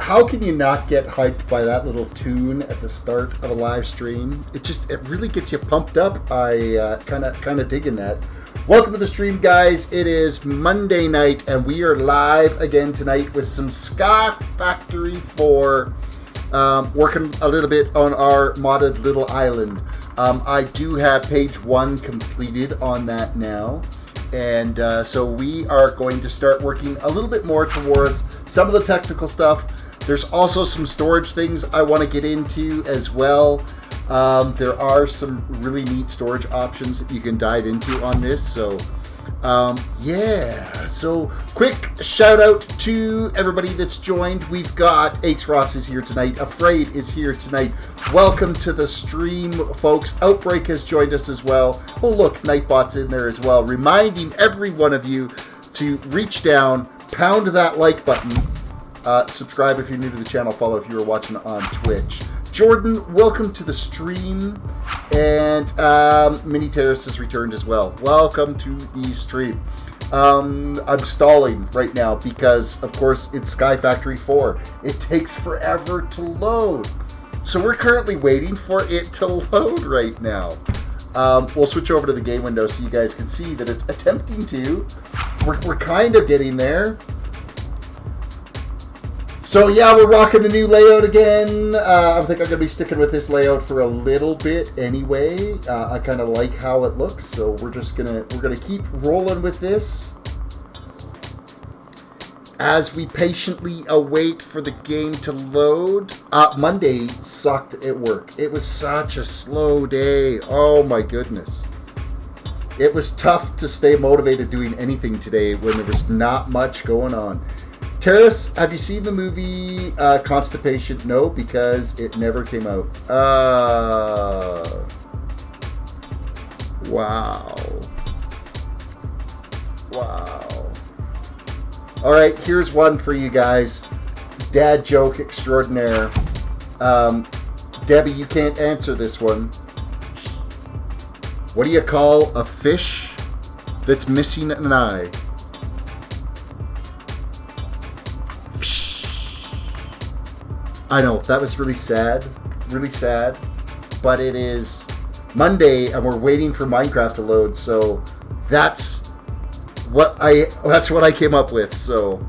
how can you not get hyped by that little tune at the start of a live stream? It really gets you pumped up. I kind of digging that. Welcome to the stream, guys. It is Monday night, and we are live again tonight with some Ska Factory 4, working a little bit on our modded little island. I do have page 1 completed on that now. And so we are going to start working a little bit more towards some of the technical stuff. There's also some storage things I want to get into as well. There are some really neat storage options that you can dive into on this. So yeah, so quick shout out to everybody that's joined. We've got Aches Ross is here tonight. Afraid is here tonight. Welcome to the stream, folks. Outbreak has joined us as well. Oh look, Nightbot's in there as well. Reminding every one of you to reach down, pound that like button, subscribe if you're new to the channel, follow if you're watching on Twitch. Jordan, welcome to the stream. And Mini Terrace has returned as well. Welcome to the stream. I'm stalling right now because, of course, it's Sky Factory 4. It takes forever to load. So we're currently waiting for it to load right now. We'll switch over to the game window so you guys can see that it's attempting to. We're kind of getting there. So yeah, we're rocking the new layout again. I think I'm going to be sticking with this layout for a little bit anyway. I kind of like how it looks, so we're gonna keep rolling with this as we patiently await for the game to load. Monday sucked at work. It was such a slow day. Oh my goodness. It was tough to stay motivated doing anything today when there was not much going on. Terrace, have you seen the movie Constipation? No, because it never came out. Wow. All right, here's one for you guys. Dad joke extraordinaire. Debbie, you can't answer this one. What do you call a fish that's missing an eye? I know, that was really sad, but it is Monday and we're waiting for Minecraft to load, so that's what I came up with. So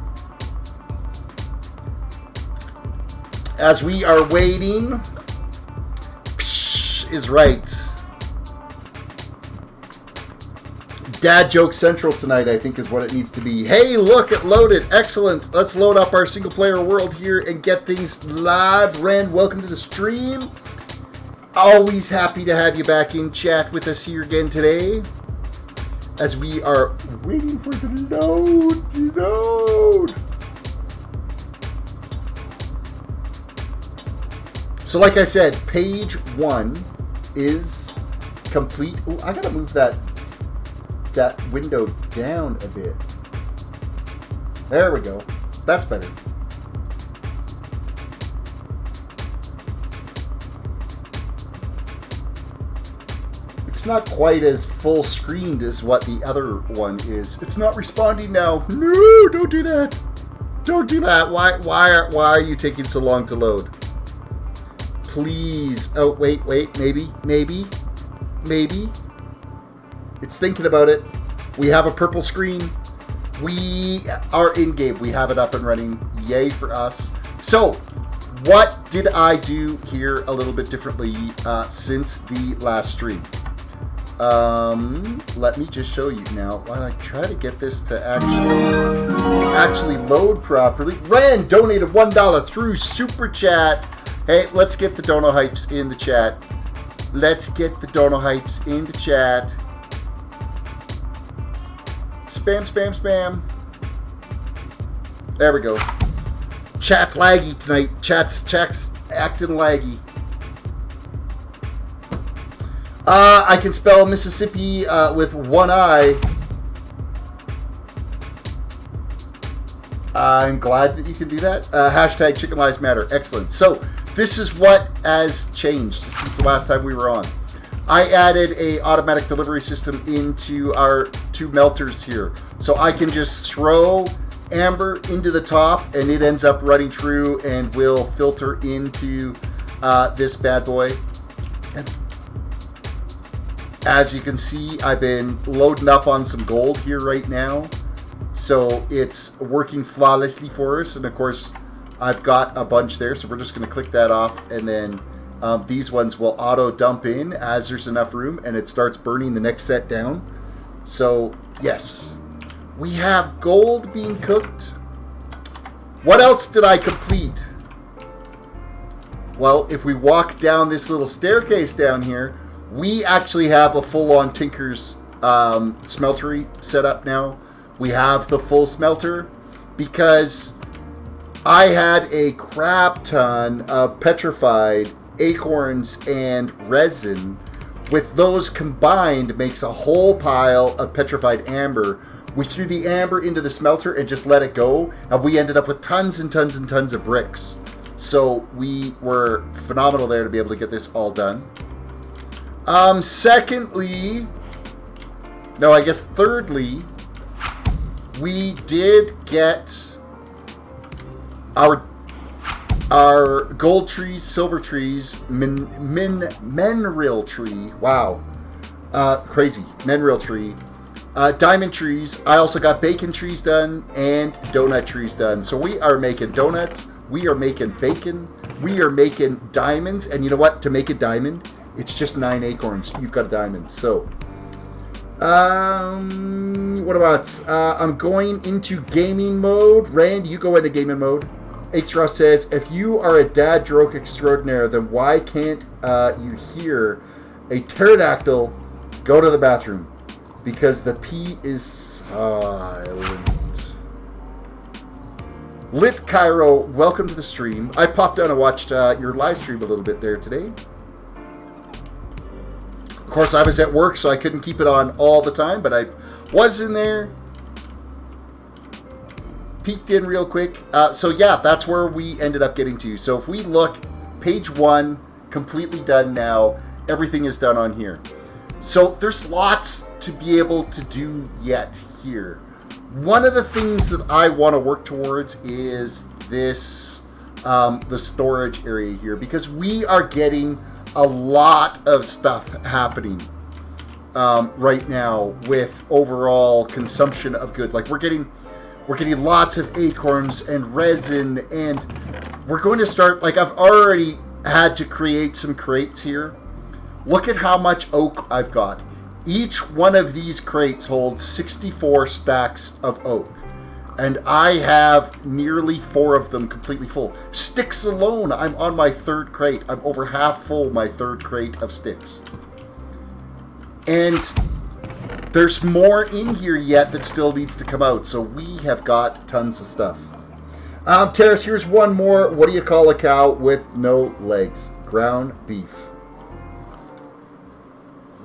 as we are waiting, is right. Dad joke central tonight, I think, is what it needs to be. Hey, look, it loaded. Excellent. Let's load up our single-player world here and get things live. Rand, welcome to the stream. Always happy to have you back in chat with us here again today as we are waiting for it to load. So like I said, page 1 is complete. Ooh, I gotta move that window down a bit. There we go. That's better. It's not quite as full screened as what the other one is. It's not responding now. No, don't do that. Don't do that. Why are you taking so long to load? Please. Oh, wait. Maybe. It's thinking about it. We have a purple screen. We are in game. We have it up and running. Yay for us. So, what did I do here a little bit differently since the last stream? Let me just show you now. While I try to get this to actually load properly. Rand donated $1 through Super Chat. Hey, let's get the Dono Hypes in the chat. Spam. There we go. Chat's laggy tonight. Chat's acting laggy. I can spell Mississippi with one eye. I'm glad that you can do that. Hashtag Chicken Lives Matter. Excellent. So this is what has changed since the last time we were on. I added a automatic delivery system into our 2 melters here. So I can just throw amber into the top, and it ends up running through and will filter into this bad boy. And as you can see, I've been loading up on some gold here right now. So it's working flawlessly for us. And of course, I've got a bunch there. So we're just going to click that off. And then these ones will auto dump in as there's enough room. And it starts burning the next set down. So yes, we have gold being cooked. What else did I complete? Well, if we walk down this little staircase down here, we actually have a full-on Tinker's smeltery set up now. We have the full smelter because I had a crap ton of petrified acorns and resin. With those combined, makes a whole pile of petrified amber. We threw the amber into the smelter and just let it go, and we ended up with tons and tons and tons of bricks. So we were phenomenal there to be able to get this all done. Secondly, no, I guess thirdly, we did get our gold trees, silver trees, mineral tree. Wow, crazy mineral tree, diamond trees. I also got bacon trees done and donut trees done. So we are making donuts. We are making bacon. We are making diamonds. And you know what? To make a diamond, it's just 9 acorns. You've got a diamond. So, what about? I'm going into gaming mode. Rand, you go into gaming mode. Xross says, if you are a dad joke extraordinaire, then why can't you hear a pterodactyl go to the bathroom? Because the pee is silent. Lit Cairo, welcome to the stream. I popped down and watched your live stream a little bit there today. Of course, I was at work, so I couldn't keep it on all the time, but I was in there. Peeked in real quick. So yeah, that's where we ended up getting to. So if we look, page 1, completely done now. Everything is done on here. So there's lots to be able to do yet here. One of the things that I want to work towards is this, the storage area here, because we are getting a lot of stuff happening right now with overall consumption of goods. Like we're getting lots of acorns and resin, and we're going to start, like I've already had to create some crates here. Look at how much oak I've got. Each one of these crates holds 64 stacks of oak. And I have nearly 4 of them completely full. Sticks alone, I'm on my 3rd crate. I'm over half full, my 3rd crate of sticks. And there's more in here yet that still needs to come out. So we have got tons of stuff. Terrace, here's one more. What do you call a cow with no legs? Ground beef.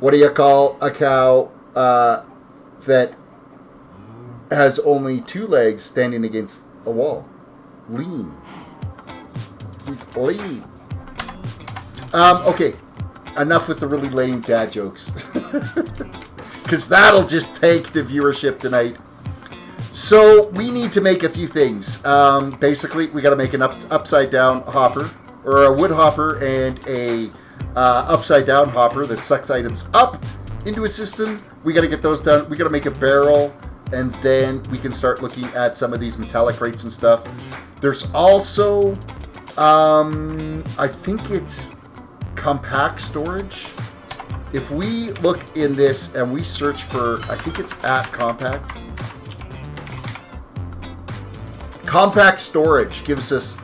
What do you call a cow that has only 2 legs standing against a wall? Lean. He's lean. Okay. Enough with the really lame dad jokes. Because that'll just tank the viewership tonight. So we need to make a few things. Basically, we got to make an upside down hopper, or a wood hopper and a upside down hopper that sucks items up into a system. We got to get those done. We got to make a barrel, and then we can start looking at some of these metallic rates and stuff. There's also, I think it's compact storage. If we look in this and we search for, I think it's at compact. Compact storage gives us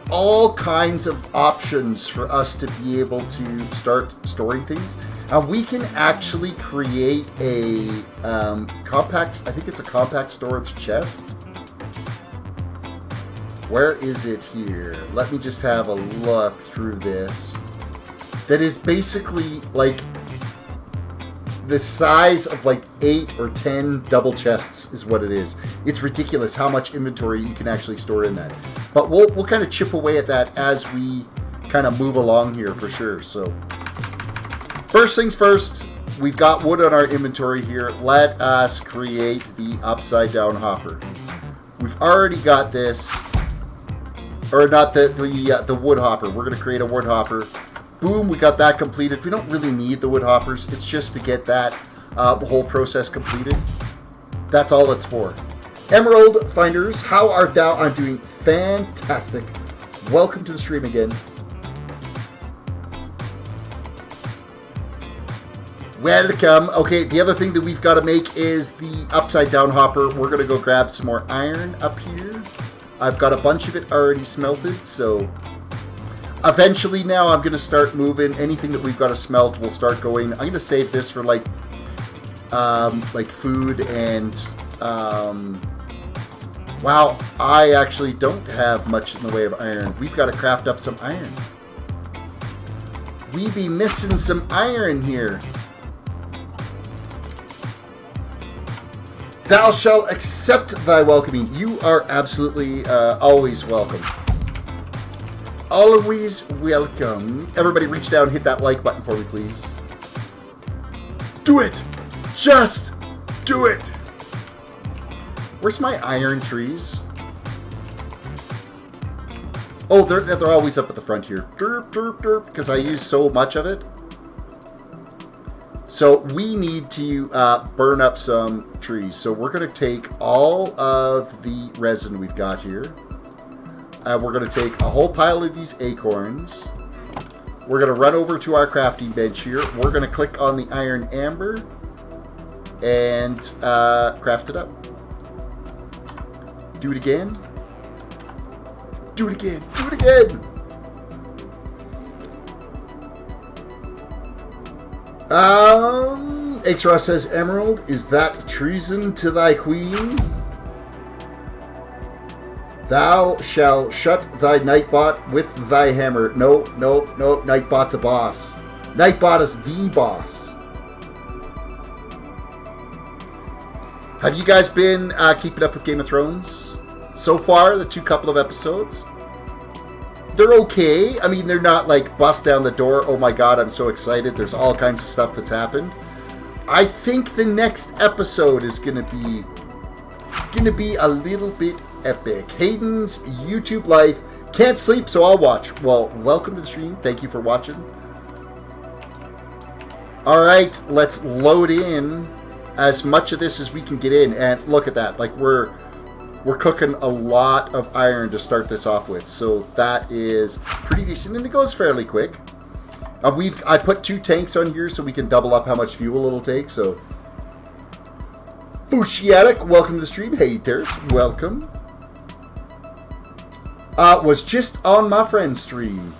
all kinds of options for us to be able to start storing things. And we can actually create a compact, I think it's a compact storage chest. Where is it here? Let me just have a look through this. That is basically like the size of like 8 or 10 double chests is what it is. It's ridiculous how much inventory you can actually store in that. But we'll kind of chip away at that as we kind of move along here for sure. So first things first, we've got wood on our inventory here. Let us create the upside down hopper. We've already got this. Or not the wood hopper. We're going to create a wood hopper. Boom, we got that completed. We don't really need the wood hoppers. It's just to get that whole process completed. That's all it's for. Emerald Finders, how art thou? I'm doing fantastic. Welcome to the stream again. Welcome. Okay, the other thing that we've got to make is the upside down hopper. We're going to go grab some more iron up here. I've got a bunch of it already smelted, so eventually now I'm going to start moving. Anything that we've got to smelt will start going. I'm going to save this for like food and wow, I actually don't have much in the way of iron. We've got to craft up some iron. We be missing some iron here. Thou shalt accept thy welcoming. You are absolutely always welcome. Always welcome. Everybody reach down and hit that like button for me, please. Do it! Just do it! Where's my iron trees? Oh, they're always up at the front here. Derp, derp, derp, because I use so much of it. So we need to burn up some trees. So we're going to take all of the resin we've got here. We're going to take a whole pile of these acorns. We're going to run over to our crafting bench here. We're going to click on the iron amber and craft it up. Do it again. Do it again. Do it again. Xross says, Emerald, is that treason to thy queen? Thou shalt shut thy Nightbot with thy hammer. No, no, no, Nightbot's a boss. Nightbot is the boss. Have you guys been keeping up with Game of Thrones? So far, the couple of episodes? They're okay. I mean, they're not like bust down the door. Oh my god, I'm so excited. There's all kinds of stuff that's happened. I think the next episode is gonna be a little bit epic. Hayden's YouTube life. Can't sleep, so I'll watch. Well, welcome to the stream. Thank you for watching. Alright, let's load in as much of this as we can get in. And look at that. Like, we're cooking a lot of iron to start this off with. So that is pretty decent. And it goes fairly quick. I put 2 tanks on here so we can double up how much fuel it'll take. So, Fushiatic, welcome to the stream. Hey, Terrace, welcome. Was just on my friend's stream.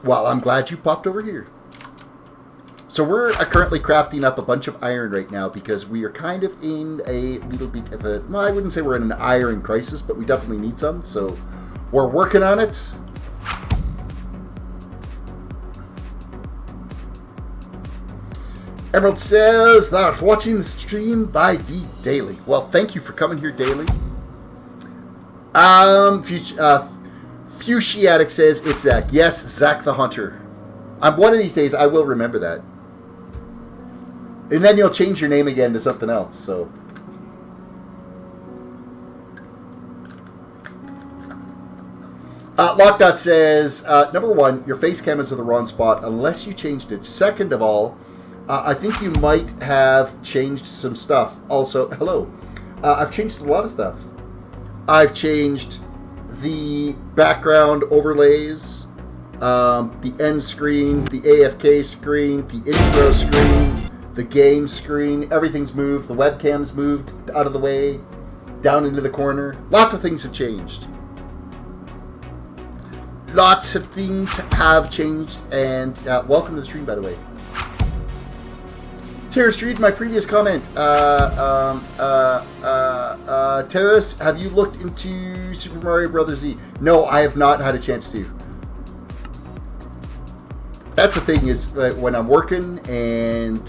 Well, I'm glad you popped over here. So we're currently crafting up a bunch of iron right now because we are kind of in a little bit of a... Well, I wouldn't say we're in an iron crisis, but we definitely need some. So we're working on it. Emerald says that watching the stream by the daily. Well, thank you for coming here daily. Fushiatic says it's Zach. Yes, Zach the Hunter. One of these days I will remember that. And then you'll change your name again to something else, so. Lockdot says, number 1, your face cam is in the wrong spot unless you changed it. Second of all, I think you might have changed some stuff. Also, hello. I've changed a lot of stuff. I've changed the background overlays, the end screen, the AFK screen, the intro screen, the game screen. Everything's moved. The webcam's moved out of the way, down into the corner. Lots of things have changed. Lots of things have changed. And welcome to the stream, by the way. Terrace, read my previous comment. Terrace, have you looked into Super Mario Bros. Z? No, I have not had a chance to. That's the thing is when I'm working and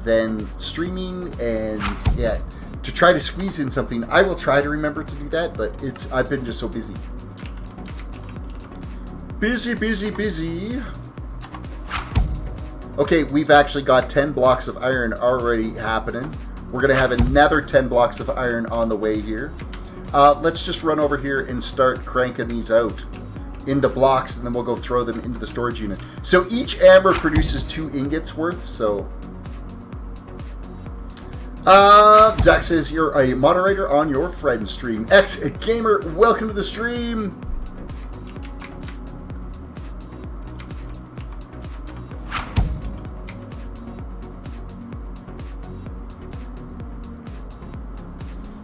then streaming and yeah, to try to squeeze in something, I will try to remember to do that, but I've been just so busy. Busy. Okay, we've actually got 10 blocks of iron already happening. We're going to have another 10 blocks of iron on the way here. Let's just run over here and start cranking these out into blocks, and then we'll go throw them into the storage unit. So each amber produces 2 ingots worth, so... Zach says you're a moderator on your friend stream. X-Gamer, welcome to the stream!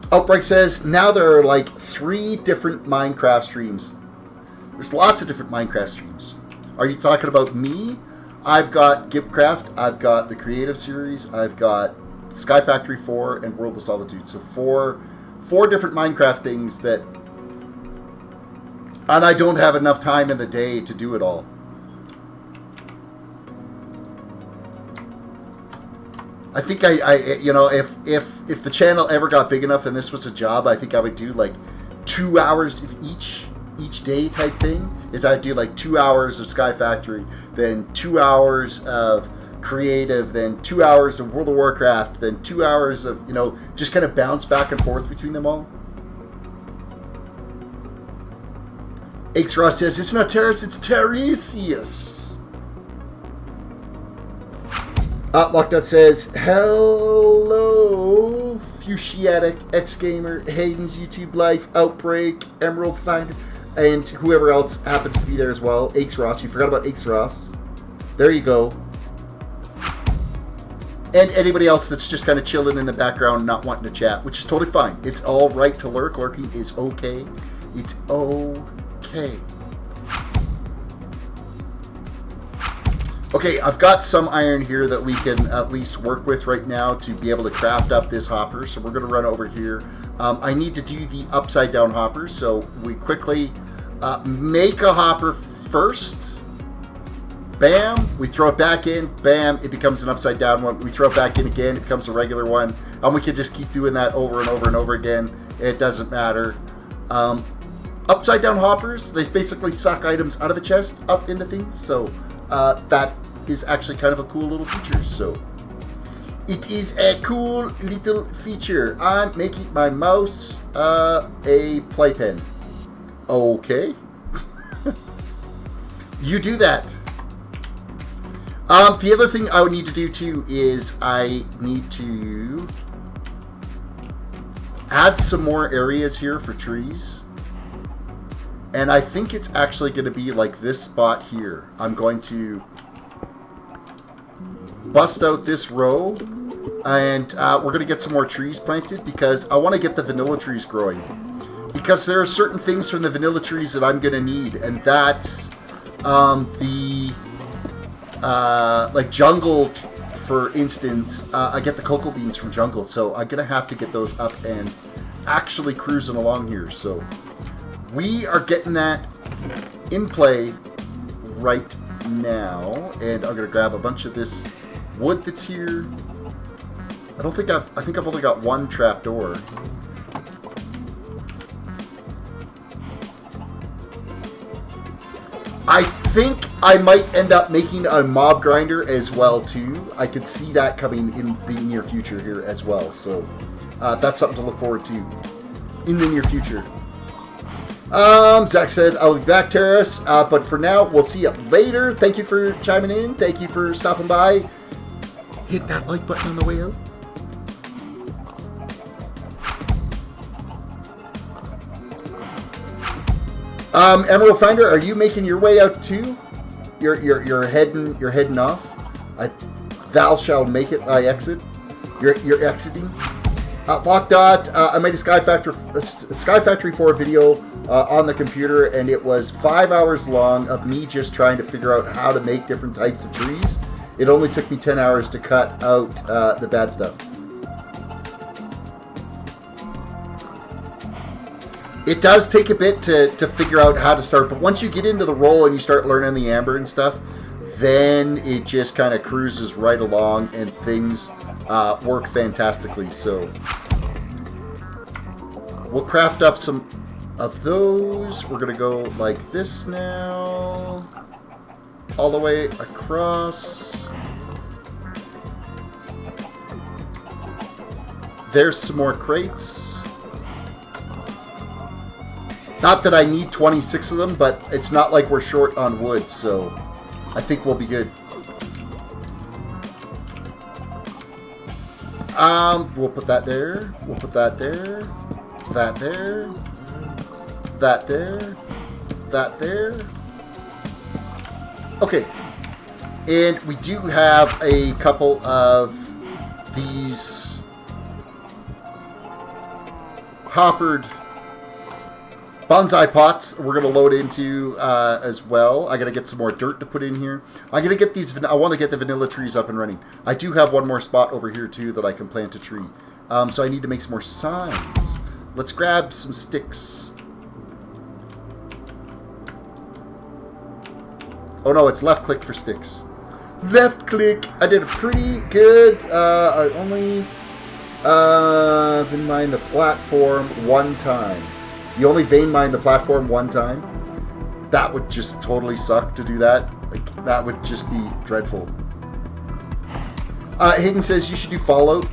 Outbreak says, now there are like 3 different Minecraft streams. There's lots of different Minecraft streams. Are you talking about me? I've got Gipcraft, I've got the Creative Series, I've got Sky Factory 4, and World of Solitude. So four different Minecraft things that... And I don't have enough time in the day to do it all. I think you know, if the channel ever got big enough and this was a job, I think I would do like 2 hours of each day type thing. Is I'd do like 2 hours of Sky Factory, then 2 hours of Creative, then 2 hours of World of Warcraft, then 2 hours of, you know, just kind of bounce back and forth between them all. Aches Ross says, it's not Terrace, it's Tiresias. Lockdown says, hello, Fuchsiatic, X-Gamer, Hayden's YouTube Life, Outbreak, Emerald Finder, and whoever else happens to be there as well. Aches Ross, you forgot about Aches Ross. There you go. And anybody else that's just kind of chilling in the background, not wanting to chat, which is totally fine. It's all right to lurk. Lurking is okay. It's okay. Okay, I've got some iron here that we can at least work with right now to be able to craft up this hopper. So we're going to run over here. I need to do the upside down hopper. So we quickly make a hopper first. Bam. We throw it back in. Bam. It becomes an upside down one. We throw it back in again. It becomes a regular one. And we can just keep doing that over and over and over again. It doesn't matter. Upside down hoppers, they basically suck items out of a chest up into things. So that is actually kind of a cool little feature. So it is a cool little feature. I'm making my mouse a playpen. Okay. You do that. The other thing I would need to do too is I need to add some more areas here for trees. And I think it's actually going to be like this spot here. I'm going to bust out this row, and we're going to get some more trees planted because I want to get the vanilla trees growing. Because there are certain things from the vanilla trees that I'm going to need, and that's like jungle, for instance. I get the cocoa beans from jungle, so I'm going to have to get those up and actually cruising along here. So we are getting that in play right now, and I'm gonna grab a bunch of this wood that's here. I think I've only got one trapdoor. I think I might end up making a mob grinder as well too. I could see that coming in the near future here as well. So that's something to look forward to in the near future. Zach said, I'll be back, Terrace, but for now, we'll see you later. Thank you for chiming in. Thank you for stopping by. Hit that like button on the way out. Emerald Finder, are you making your way out too? You're heading off. Thou shall make it thy exit. You're exiting. Lockdot, I made a Sky Factory 4 video on the computer, and it was 5 hours long of me just trying to figure out how to make different types of trees. It only took me 10 hours to cut out the bad stuff. It does take a bit to figure out how to start, but once you get into the role and you start learning the amber and stuff, then it just kind of cruises right along and things work fantastically. So we'll craft up some of those. We're going to go like this now, all the way across. there's some more crates. Not that I need 26 of them, but it's not like we're short on wood, so I think we'll be good. We'll put that there. We'll put that there. That there. That there. That there. Okay. And we do have a couple of these hoppered bonsai pots we're going to load into as well. I got to get some more dirt to put in here. I'm going to get these. I want to get the vanilla trees up and running. I do have one more spot over here too that I can plant a tree. So I need to make some more signs. Let's grab some sticks. Oh no, it's left click for sticks. Left click. I did a pretty good. I only vein mine the platform one time. You only vein mine the platform one time. That would just totally suck to do that. Like that would just be dreadful. Hayden says you should do Fallout.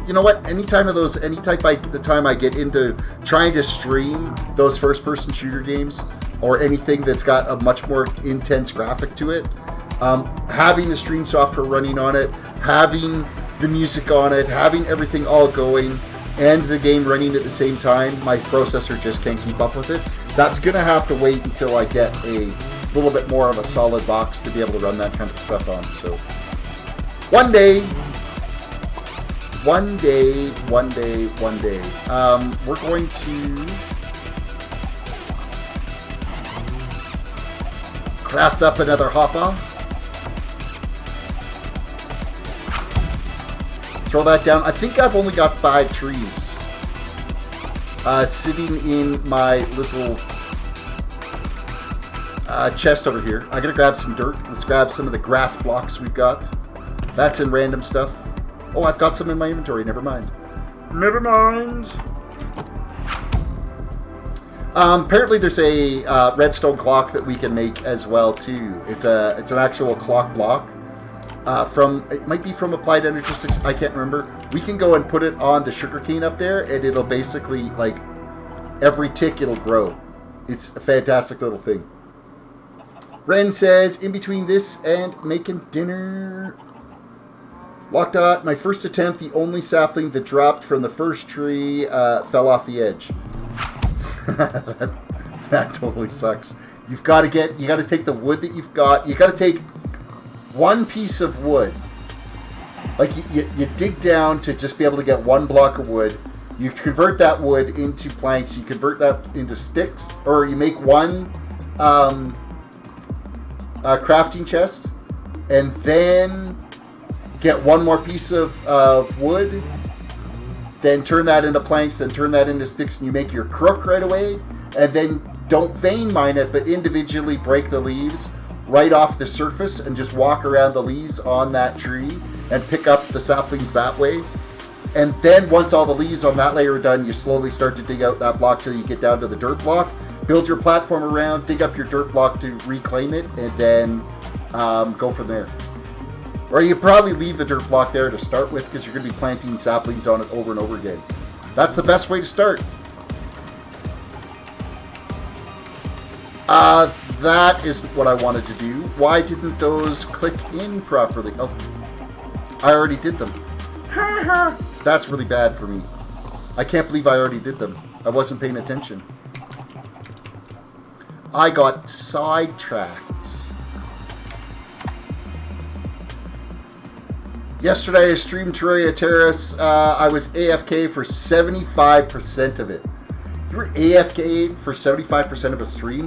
You know what? The time I get into trying to stream those first-person shooter games or anything that's got a much more intense graphic to it. Having the stream software running on it, having the music on it, having everything all going, and the game running at the same time, my processor just can't keep up with it. That's going to have to wait until I get a little bit more of a solid box to be able to run that kind of stuff on. So, one day, we're going to craft up another hopper. Throw that down. I think I've only got 5 trees sitting in my little chest over here. I'm going to grab some dirt. Let's grab some of the grass blocks we've got. That's in random stuff. Oh, I've got some in my inventory. Never mind. Never mind. Apparently there's a redstone clock that we can make as well, too. It's an actual clock block. It might be from Applied Energistics, I can't remember. We can go and put it on the sugarcane up there, and it'll basically, like, every tick it'll grow. It's a fantastic little thing. Ren says, in between this and making dinner... Lockdot, my first attempt, the only sapling that dropped from the first tree fell off the edge. that totally sucks. You got to take the wood that you've got. You got to take one piece of wood. Like you dig down to just be able to get one block of wood. You convert that wood into planks. You convert that into sticks, or you make one crafting chest, and then get one more piece of wood. Then turn that into planks. Then turn that into sticks, and you make your crook right away. And then don't vein mine it, but individually break the leaves right off the surface and just walk around the leaves on that tree and pick up the saplings that way. And then once all the leaves on that layer are done, you slowly start to dig out that block till you get down to the dirt block. Build your platform around, dig up your dirt block to reclaim it, and then go from there. Or you probably leave the dirt block there to start with because you're going to be planting saplings on it over and over again. That's the best way to start. That isn't what I wanted to do. Why didn't those click in properly? Oh, I already did them. That's really bad for me. I can't believe I already did them. I wasn't paying attention. I got sidetracked. Yesterday I streamed Terraria Terrace. I was AFK for 75% of it. You were AFK for 75% of a stream?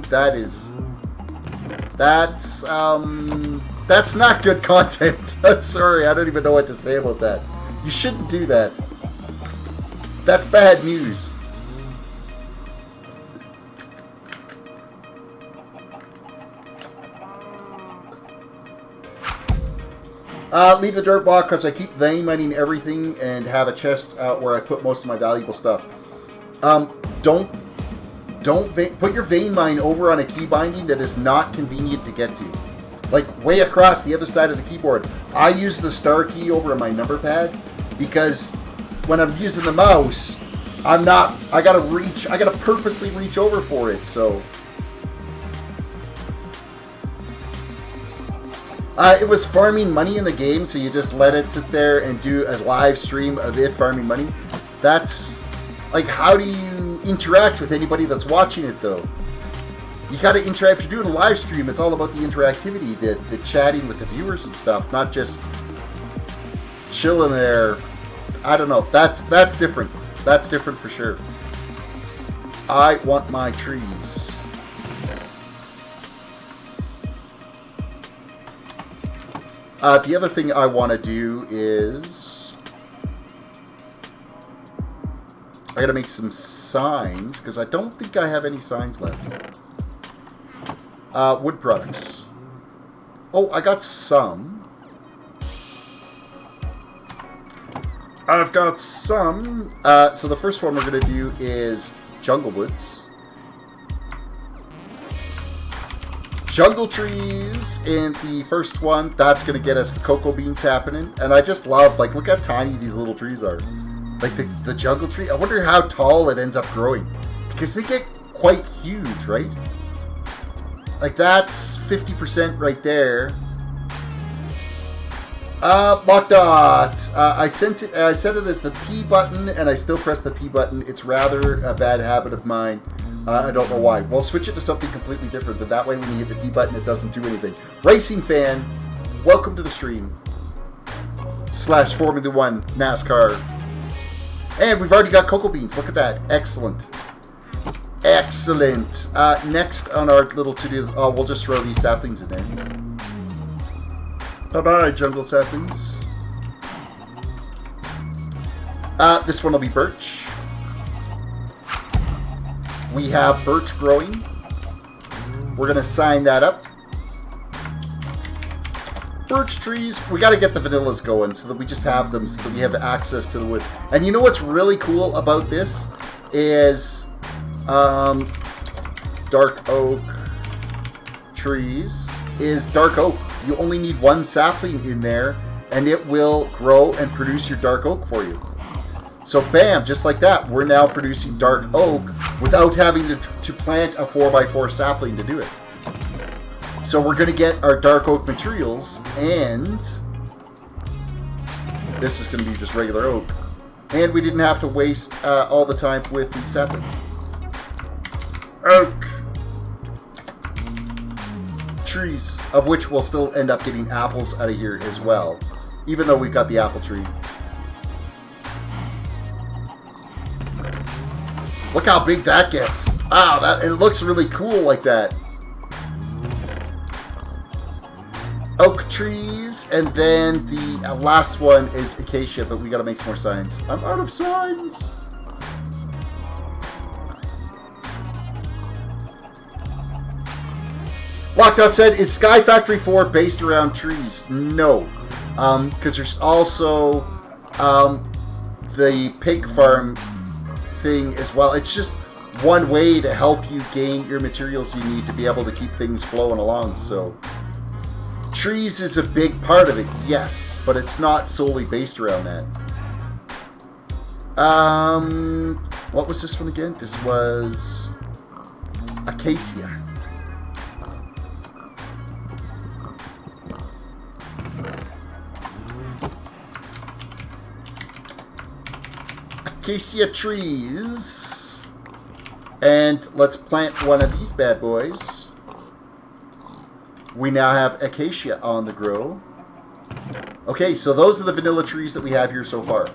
That's not good content. I'm sorry, I don't even know what to say about that. You shouldn't do that. That's bad news. Leave the dirt block because I keep vein mining everything and have a chest where I put most of my valuable stuff. Don't put your vein mine over on a key binding that is not convenient to get to. Like way across the other side of the keyboard. I use the star key over on my number pad because when I'm using the mouse, I'm not, I gotta purposely reach over for it, so. It was farming money in the game, so you just let it sit there and do a live stream of it farming money. That's, like, how do you interact with anybody that's watching it, though? You gotta interact. If you're doing a live stream, it's all about the interactivity, the chatting with the viewers and stuff, not just chilling there. I don't know. That's different. That's different for sure. I want my trees. The other thing I want to do is I gotta make some signs, because I don't think I have any signs left. Wood products. Oh, I got some. I've got some. So the first one we're going to do is jungle woods. Jungle trees in the first one. That's going to get us the cocoa beans happening. And I just love, like, look how tiny these little trees are. Like the jungle tree. I wonder how tall it ends up growing. Because they get quite huge, right? Like, that's 50% right there. Lockdot. I set it as the P button, and I still press the P button. It's rather a bad habit of mine. I don't know why. We'll switch it to something completely different, but that way when you hit the P button, it doesn't do anything. Racing fan, welcome to the stream. / Formula 1 NASCAR. And we've already got cocoa beans. Look at that. Excellent. Excellent. Next on our little to-do, we'll just throw these saplings in there. Bye-bye, jungle saplings. This one will be birch. We have birch growing. We're going to sign that up. Birch trees. We got to get the vanillas going so that we just have them, so that we have access to the wood. And you know what's really cool about this is dark oak trees is dark oak. You only need one sapling in there, and it will grow and produce your dark oak for you. So bam, just like that, we're now producing dark oak without having to plant a 4x4 sapling to do it. So we're going to get our dark oak materials, and this is going to be just regular oak. And we didn't have to waste all the time with the saplings. Oak trees, of which we'll still end up getting apples out of here as well, even though we've got the apple tree. Look how big that gets. Wow, it looks really cool like that. Oak trees, and then the last one is acacia, but we gotta make some more signs. I'm out of signs. Lockdot said, is Sky Factory 4 based around trees? No. Because there's also the pig farm thing as well. It's just one way to help you gain your materials you need to be able to keep things flowing along. So trees is a big part of it, yes, but it's not solely based around that. What was this one again? This was acacia. Acacia trees. And let's plant one of these bad boys. We now have acacia on the grow. Okay, so those are the vanilla trees that we have here so far.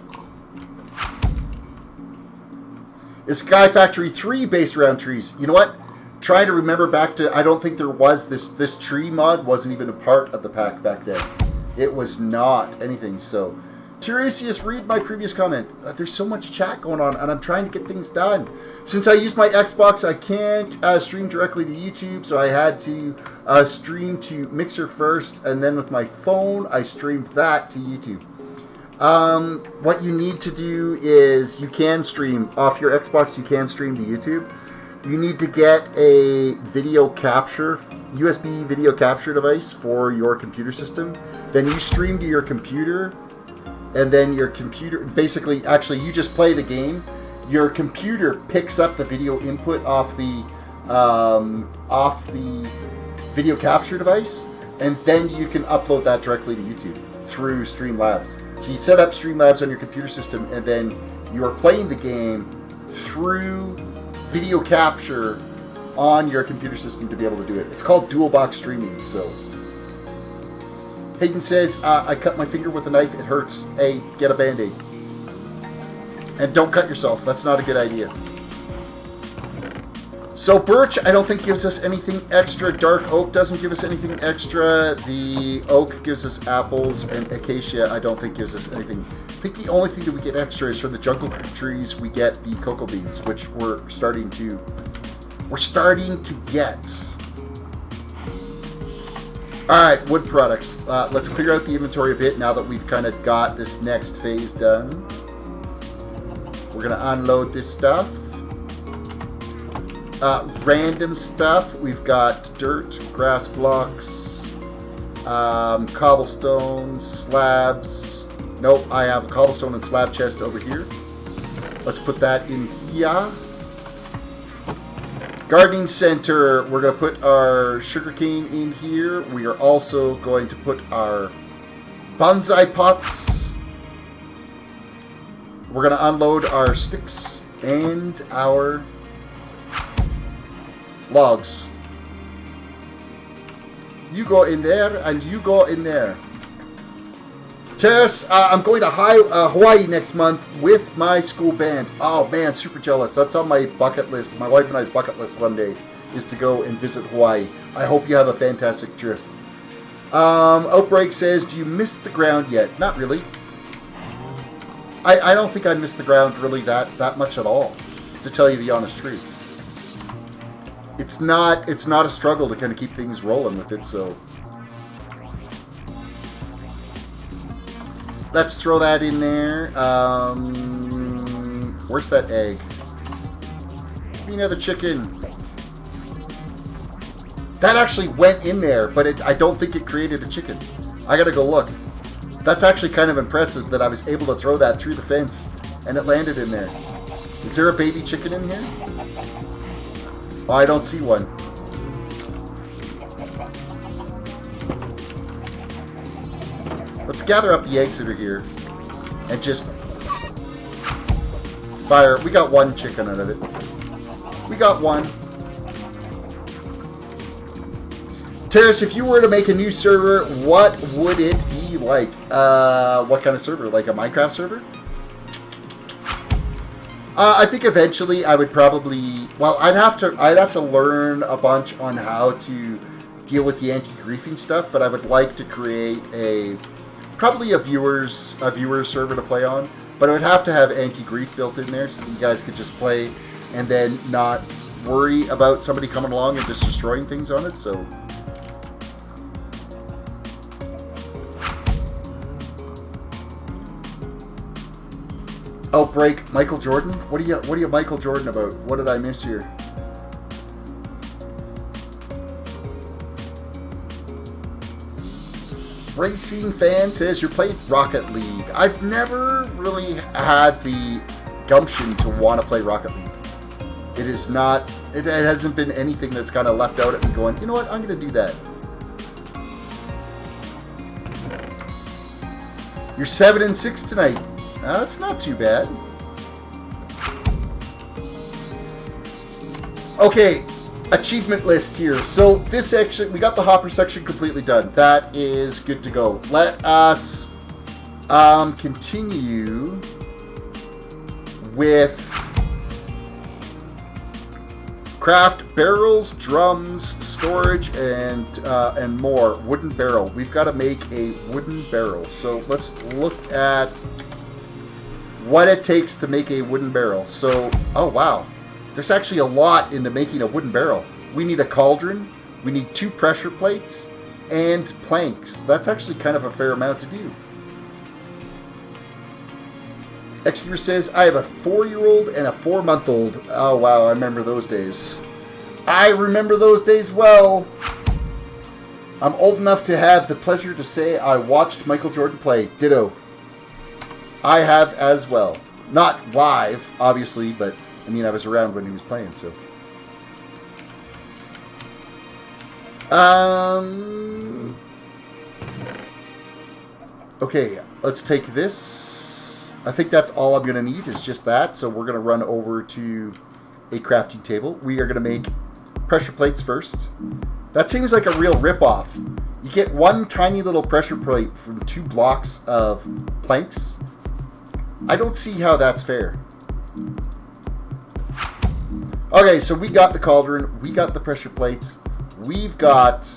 Is Sky Factory 3 based around trees? You know what? Trying to remember back to, I don't think there was this tree mod wasn't even a part of the pack back then. It was not anything, so Tiresias, read my previous comment. There's so much chat going on, and I'm trying to get things done. Since I use my Xbox, I can't stream directly to YouTube, so I had to stream to Mixer first, and then with my phone, I streamed that to YouTube. What you need to do is, you can stream off your Xbox, you can stream to YouTube. You need to get a video capture, USB video capture device for your computer system. Then you stream to your computer, and then your computer, basically, actually, you just play the game. Your computer picks up the video input off the video capture device, and then you can upload that directly to YouTube through Streamlabs. So you set up Streamlabs on your computer system, and then you are playing the game through video capture on your computer system to be able to do it. It's called dual box streaming. So Hayden says, I cut my finger with a knife, it hurts. Hey, get a Band-Aid. And don't cut yourself, that's not a good idea. So birch, I don't think gives us anything extra. Dark oak doesn't give us anything extra. The oak gives us apples, and acacia I don't think gives us anything. I think the only thing that we get extra is for the jungle trees we get the cocoa beans, which we're starting to get. Alright, wood products. Let's clear out the inventory a bit now that we've kind of got this next phase done. We're going to unload this stuff. Random stuff. We've got dirt, grass blocks, cobblestone, slabs. Nope, I have a cobblestone and slab chest over here. Let's put that in here. Gardening center. We're going to put our sugarcane in here. We are also going to put our bonsai pots. We're going to unload our sticks and our logs. You go in there, and you go in there. Tess, I'm going to Hawaii next month with my school band. Oh man, super jealous. That's on my bucket list. My wife and I's bucket list one day is to go and visit Hawaii. I hope you have a fantastic trip. Outbreak says, do you miss the ground yet? Not really. I don't think I miss the ground really that much at all, to tell you the honest truth. It's not a struggle to kind of keep things rolling with it, so let's throw that in there. Where's that egg? Give me another chicken. That actually went in there, but I don't think it created a chicken. I gotta go look. That's actually kind of impressive that I was able to throw that through the fence and it landed in there. Is there a baby chicken in here? Oh, I don't see one. Let's gather up the eggs that are here and just fire. We got one chicken out of it. We got one. Terrace, if you were to make a new server, what would it be like? What kind of server? Like a Minecraft server? I think eventually I would probably... Well, I'd have to learn a bunch on how to deal with the anti-griefing stuff, but I would like to create probably a viewers server to play on. But I would have to have anti-grief built in there so that you guys could just play and then not worry about somebody coming along and just destroying things on it. So Outbreak, Michael Jordan? What are you Michael Jordan about? What did I miss here? Racing Fan says you're playing Rocket League. I've never really had the gumption to want to play Rocket League. It hasn't been anything that's kind of left out at me going, you know what, I'm going to do that. You're 7-6 tonight. That's not too bad. Okay, achievement list here. So this section, we got the hopper section completely done. That is good to go. Let us continue with craft barrels, drums, storage, and more. Wooden barrel. We've got to make a wooden barrel. So let's look at what it takes to make a wooden barrel. So, oh wow, there's actually a lot into making a wooden barrel. We need a cauldron, we need 2 pressure plates, and planks. That's actually kind of a fair amount to do. Executor says, I have a 4-year-old and a 4-month-old. Oh wow, I remember those days. I remember those days well. I'm old enough to have the pleasure to say I watched Michael Jordan play. Ditto. I have as well. Not live, obviously, but I mean, I was around when he was playing, so. Okay, let's take this. I think that's all I'm going to need is just that. So we're going to run over to a crafting table. We are going to make pressure plates first. That seems like a real ripoff. You get one tiny little pressure plate from 2 blocks of planks. I don't see how that's fair. Okay, so we got the cauldron. We got the pressure plates. We've got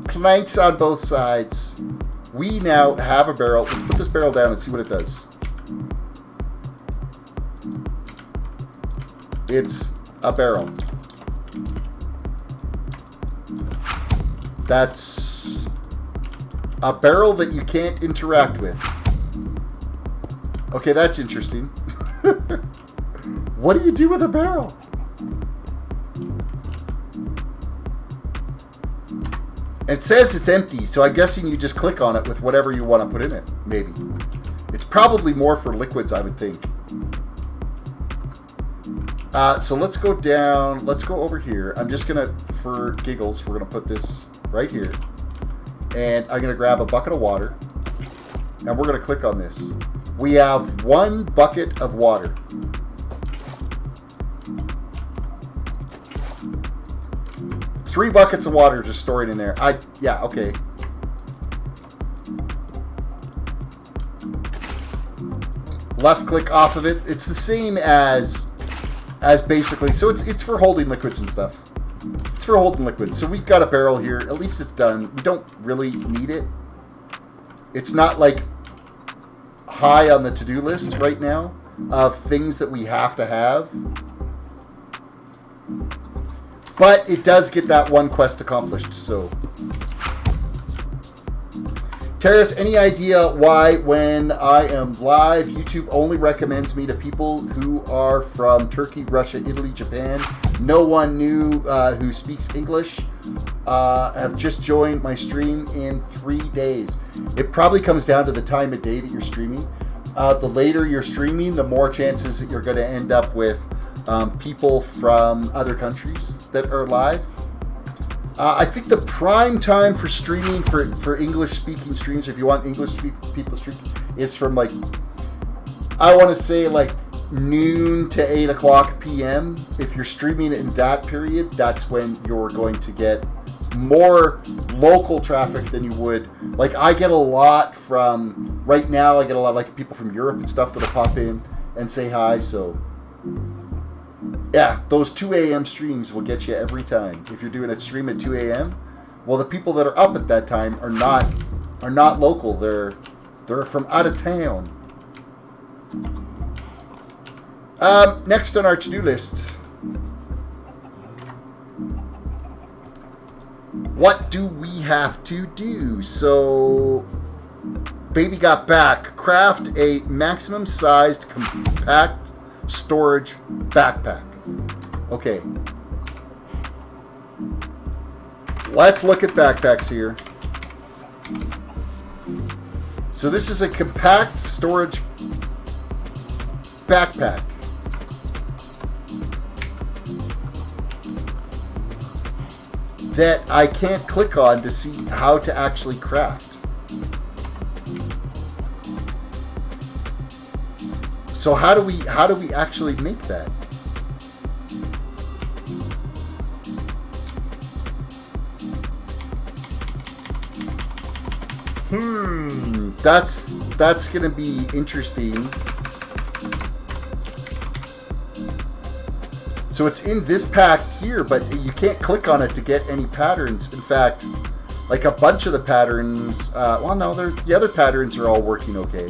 planks on both sides. We now have a barrel. Let's put this barrel down and see what it does. It's a barrel. That's a barrel that you can't interact with. Okay, that's interesting. What do you do with a barrel? It says it's empty, so I'm guessing you just click on it with whatever you want to put in it, maybe. It's probably more for liquids, I would think. So let's go down, let's go over here. I'm just going to, for giggles, we're going to put this right here. And I'm going to grab a bucket of water. And we're going to click on this. We have 1 bucket of water. Three buckets of water just stored in there. Yeah, okay. Left click off of it. It's the same as basically, so it's for holding liquids and stuff. It's for holding liquids. So we've got a barrel here. At least it's done. We don't really need it. It's not like high on the to-do list right now of things that we have to have. But it does get that one quest accomplished, so. Terrace, any idea why when I am live, YouTube only recommends me to people who are from Turkey, Russia, Italy, Japan? No one new who speaks English have just joined my stream in 3 days. It probably comes down to the time of day that you're streaming. The later you're streaming, the more chances that you're going to end up with people from other countries that are live. I think the prime time for streaming for English-speaking streams, if you want English-people streaming, is from like, I want to say like noon to 8 o'clock p.m. If you're streaming in that period, that's when you're going to get more local traffic than you would. Like I get a lot from, right now I get a lot of like people from Europe and stuff that'll pop in and say hi, so. Yeah, those 2 a.m. streams will get you every time. If you're doing a stream at 2 a.m., well, the people that are up at that time are not local. They're from out of town. Next on our to-do list. What do we have to do? So, baby got back. Craft a maximum-sized compact storage backpack. Okay. Let's look at backpacks here. So this is a compact storage backpack. That I can't click on to see how to actually craft. So how do we actually make that? That's gonna be interesting. So it's in this pack here, but you can't click on it to get any patterns. In fact, like a bunch of the patterns, well, no, the other patterns are all working okay.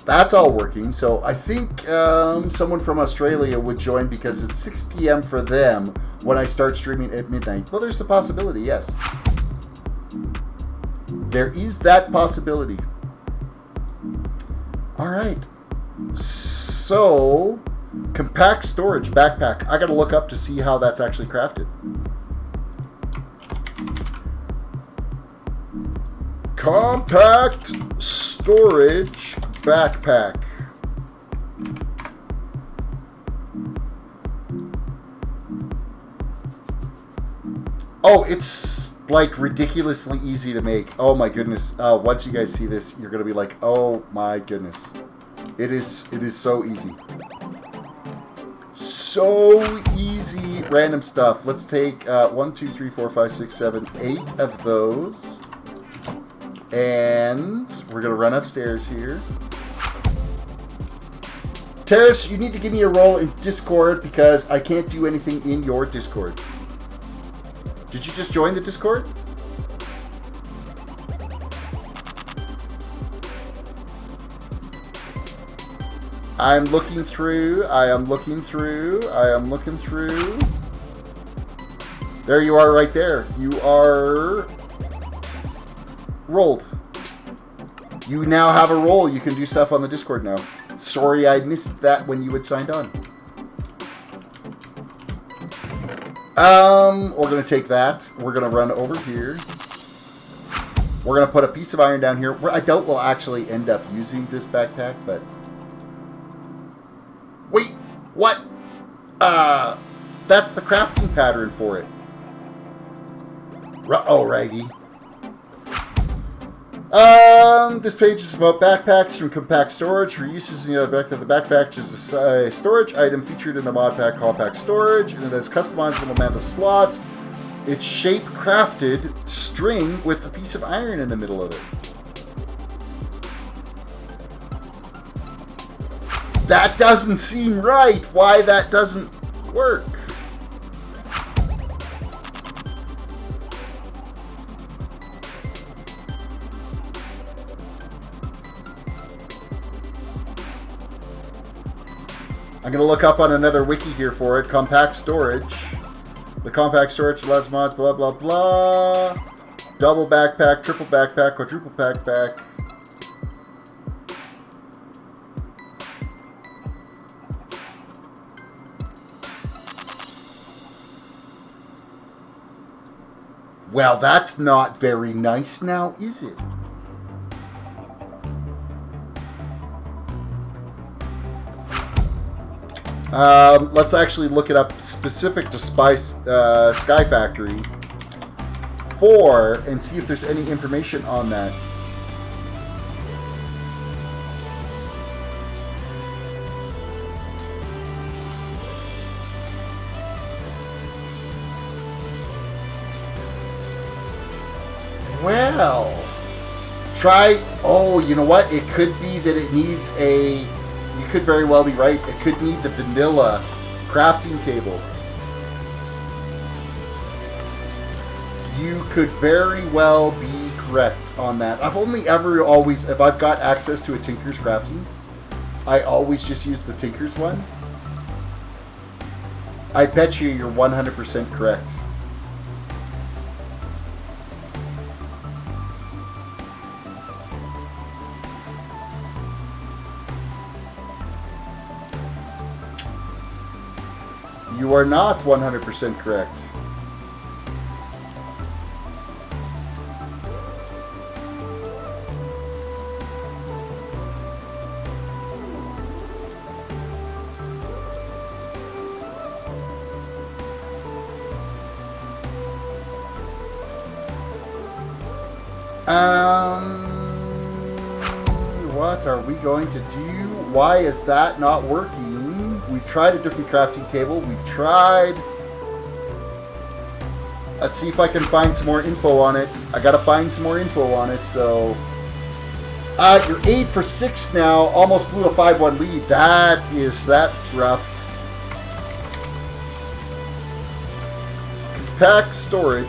That's all working. So I think someone from Australia would join because it's 6 p.m. for them when I start streaming at midnight. Well, there's a possibility, yes. There is that possibility. All right. So, compact storage backpack. I got to look up to see how that's actually crafted. Compact storage backpack. Oh, it's like ridiculously easy to make. Oh my goodness. Once you guys see this, you're going to be like, oh my goodness. It is so easy. So easy. Random stuff. Let's take 1, 2, 3, 4, 5, 6, 7, 8 of those. And we're going to run upstairs here. Terrace, you need to give me a role in Discord because I can't do anything in your Discord. Did you just join the Discord? I'm looking through. I am looking through. I am looking through. There you are right there. You are rolled. You now have a role. You can do stuff on the Discord now. Sorry I missed that when you had signed on. We're going to take that. We're going to run over here. We're going to put a piece of iron down here. I doubt we'll actually end up using this backpack, but... Wait, what? That's the crafting pattern for it. Oh, raggy. This page is about backpacks from compact storage for uses in the other back of the backpack, which is a storage item featured in the mod pack compact storage, and it has customizable amount of slots. It's shape crafted string with a piece of iron in the middle of it. That doesn't seem right. Why that doesn't work? I'm going to look up on another wiki here for it. Compact storage. The compact storage allows mods, blah, blah, blah. Double backpack, triple backpack, quadruple backpack. Well, that's not very nice now, is it? Let's actually look it up specific to Sky Factory 4 and see if there's any information on that. Well, try... Oh, you know what? It could be that it needs a... You could very well be right. It could need the vanilla crafting table. You could very well be correct on that. I've only ever always... If I've got access to a Tinker's crafting, I always just use the Tinker's one. I bet you're 100% correct. You are not 100% correct. What are we going to do? Why is that not working? We've tried a different crafting table. We've tried... Let's see if I can find some more info on it. I gotta find some more info on it, so... you're 8 for 6 now. Almost blew a 5-1 lead. That's rough. Compact storage.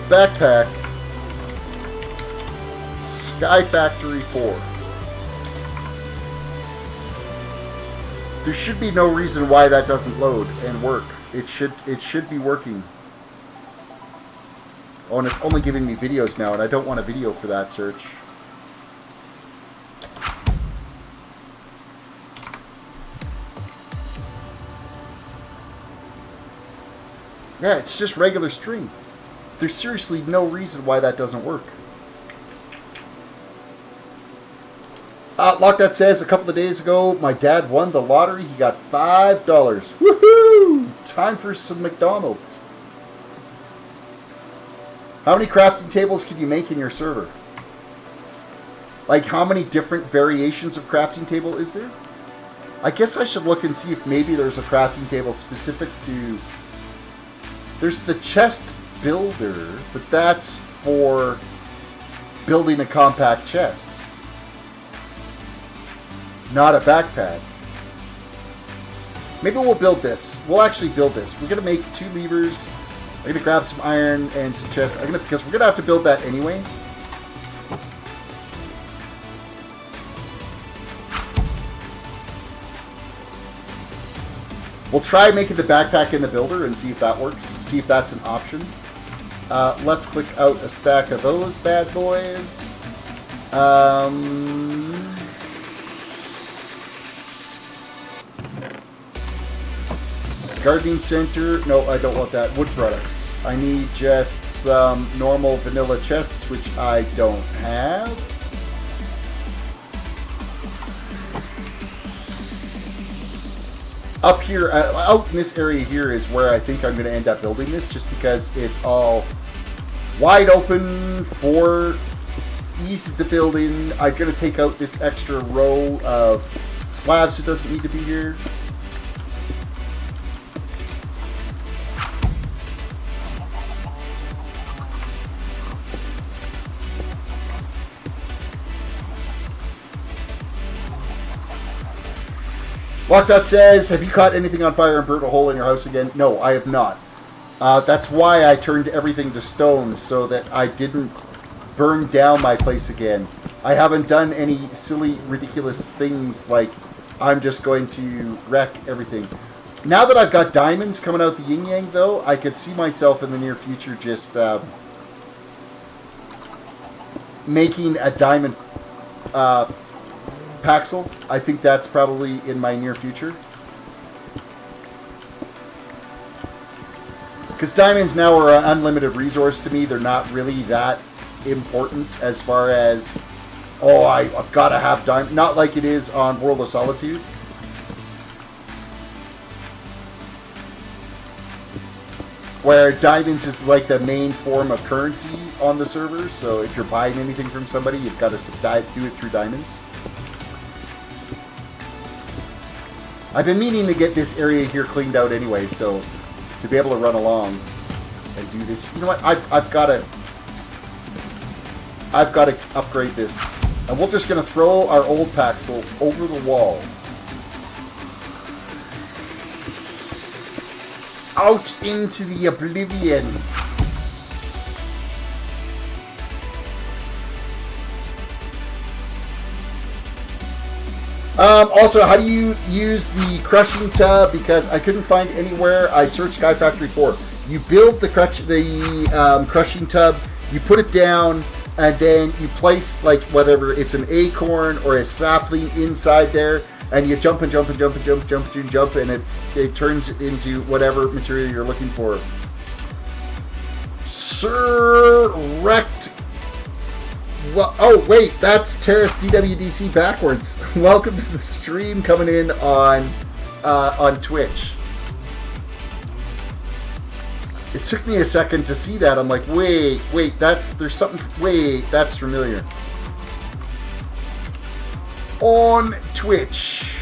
Backpack. Sky Factory 4. There should be no reason why that doesn't load and work. It should be working. Oh, and it's only giving me videos now, and I don't want a video for that search. Yeah, it's just regular string. There's seriously no reason why that doesn't work. Lockdot says, a couple of days ago, my dad won the lottery. He got $5. Woohoo! Time for some McDonald's. How many crafting tables can you make in your server? Like, how many different variations of crafting table is there? I guess I should look and see if maybe there's a crafting table specific to... There's the chest builder, but that's for building a compact chest. Not a backpack. Maybe we'll build this. We'll actually build this. We're going to make 2 levers. I'm going to grab some iron and some chests. Because we're going to have to build that anyway. We'll try making the backpack in the builder and see if that works. See if that's an option. Left click out a stack of those bad boys. Gardening center. No, I don't want that. Wood products. I need just some normal vanilla chests, which I don't have. Up here, out in this area here is where I think I'm going to end up building this, just because it's all wide open for ease to build in. I'm going to take out this extra row of slabs that doesn't need to be here. Lockdot says, have you caught anything on fire and burnt a hole in your house again? No, I have not. That's why I turned everything to stone, so that I didn't burn down my place again. I haven't done any silly, ridiculous things like I'm just going to wreck everything. Now that I've got diamonds coming out the yin-yang, though, I could see myself in the near future just making a diamond Paxel. I think that's probably in my near future. Because diamonds now are an unlimited resource to me. They're not really that important as far as, oh, I've got to have diamond. Not like it is on World of Solitude. Where diamonds is like the main form of currency on the server. So if you're buying anything from somebody, you've got to do it through diamonds. I've been meaning to get this area here cleaned out anyway, so to be able to run along and do this. You know what? I've got to upgrade this, and we're just going to throw our old Paxel over the wall, out into the oblivion. Also, how do you use the crushing tub? Because I couldn't find anywhere. I searched Sky Factory 4. You build the crushing tub, you put it down, and then you place, like, whether it's an acorn or a sapling inside there, and you jump and jump and jump and jump, jump and jump, and it turns into whatever material you're looking for. Sir Wrecked. Well, oh wait, that's Terrace DWDC backwards. Welcome to the stream coming in on Twitch. It took me a second to see that. I'm like, wait, that's familiar. On Twitch.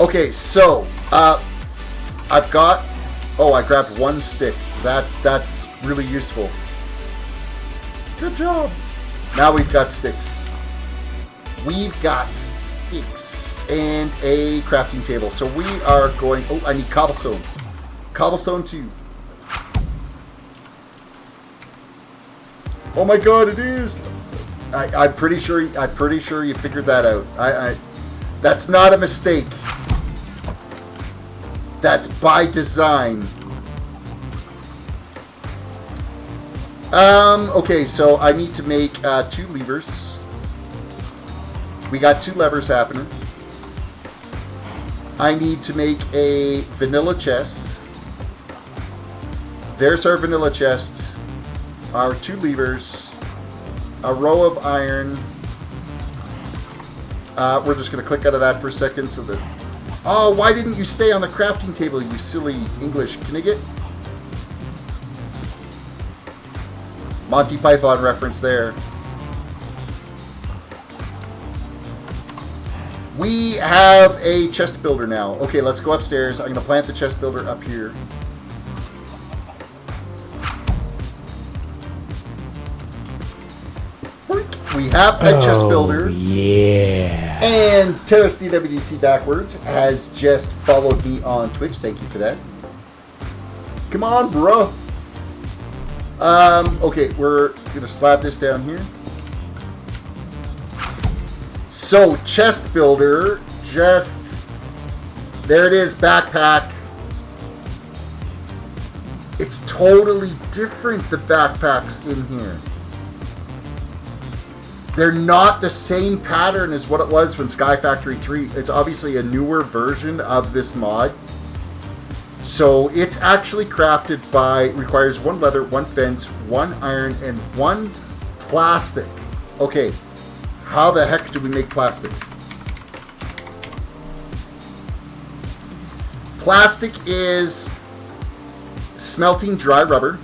Okay, so I've got. Oh, I grabbed one stick. That's really useful. Good job. Now we've got sticks. We've got sticks and a crafting table. So we are going... Oh, I need cobblestone. Cobblestone 2. Oh my god, it is! I'm pretty sure you figured that out. That's not a mistake. That's by design. Okay, so I need to make 2 levers. We got 2 levers happening. I need to make a vanilla chest. There's our vanilla chest. Our 2 levers. A row of iron. We're just going to click out of that for a second so that... Oh, why didn't you stay on the crafting table, you silly English Knigget? Monty Python reference there. We have a chest builder now. Okay, let's go upstairs. I'm going to plant the chest builder up here. We have a chest builder. Yeah. And Terrace DWDC Backwards has just followed me on Twitch. Thank you for that. Come on, bro. Okay, we're going to slap this down here. So, chest builder, just... There it is, backpack. It's totally different, the backpacks in here. They're not the same pattern as what it was when Sky Factory 3. It's obviously a newer version of this mod. So it's actually crafted by, requires 1 leather, 1 fence, 1 iron, and 1 plastic. Okay, how the heck do we make plastic? Plastic is smelting dry rubber.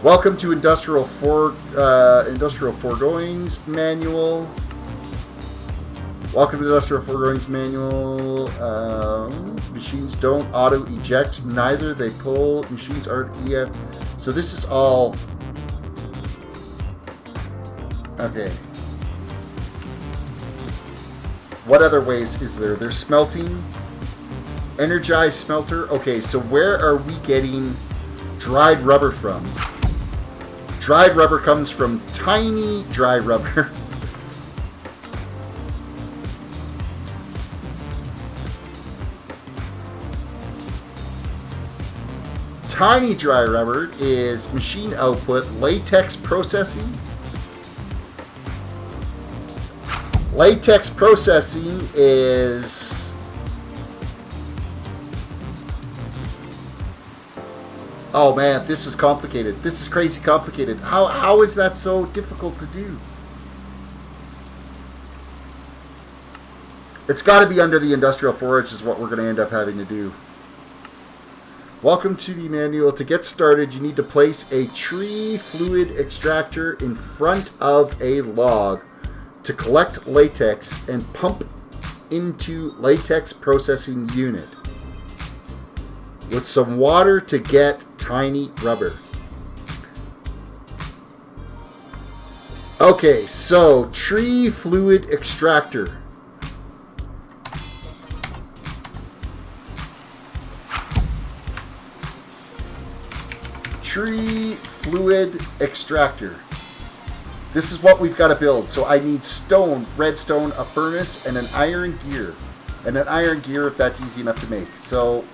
Welcome to Industrial Foregoings Manual. Welcome to Industrial Foregoings Manual. Machines don't auto-eject, neither they pull. Machines aren't EF. So this is all... Okay. What other ways is there? There's smelting. Energized smelter. Okay, so where are we getting dried rubber from? Dried rubber comes from tiny dry rubber. Tiny dry rubber is machine output, latex processing. Latex processing is... Oh man, this is complicated. This is crazy complicated. How is that so difficult to do? It's got to be under the industrial forage is what we're going to end up having to do. Welcome to the manual. To get started, you need to place a tree fluid extractor in front of a log to collect latex and pump into latex processing unit with some water to get tiny rubber. Okay, so tree fluid extractor. Tree fluid extractor. This is what we've got to build. So I need stone, redstone, a furnace, and an iron gear. And an iron gear if that's easy enough to make. So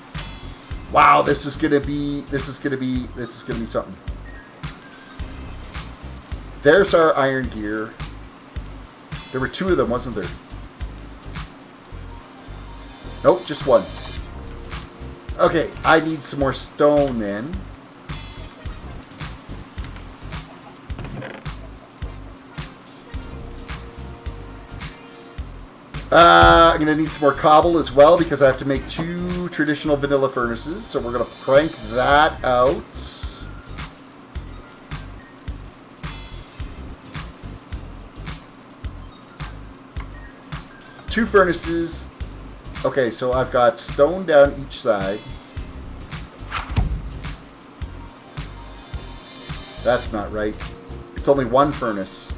wow, this is gonna be something. There's our iron gear. There were 2 of them, wasn't there? Nope, just 1. Okay, I need some more stone then. I'm going to need some more cobble as well because I have to make 2 traditional vanilla furnaces. So we're going to crank that out. Two furnaces. Okay, so I've got stone down each side. That's not right. It's only 1 furnace.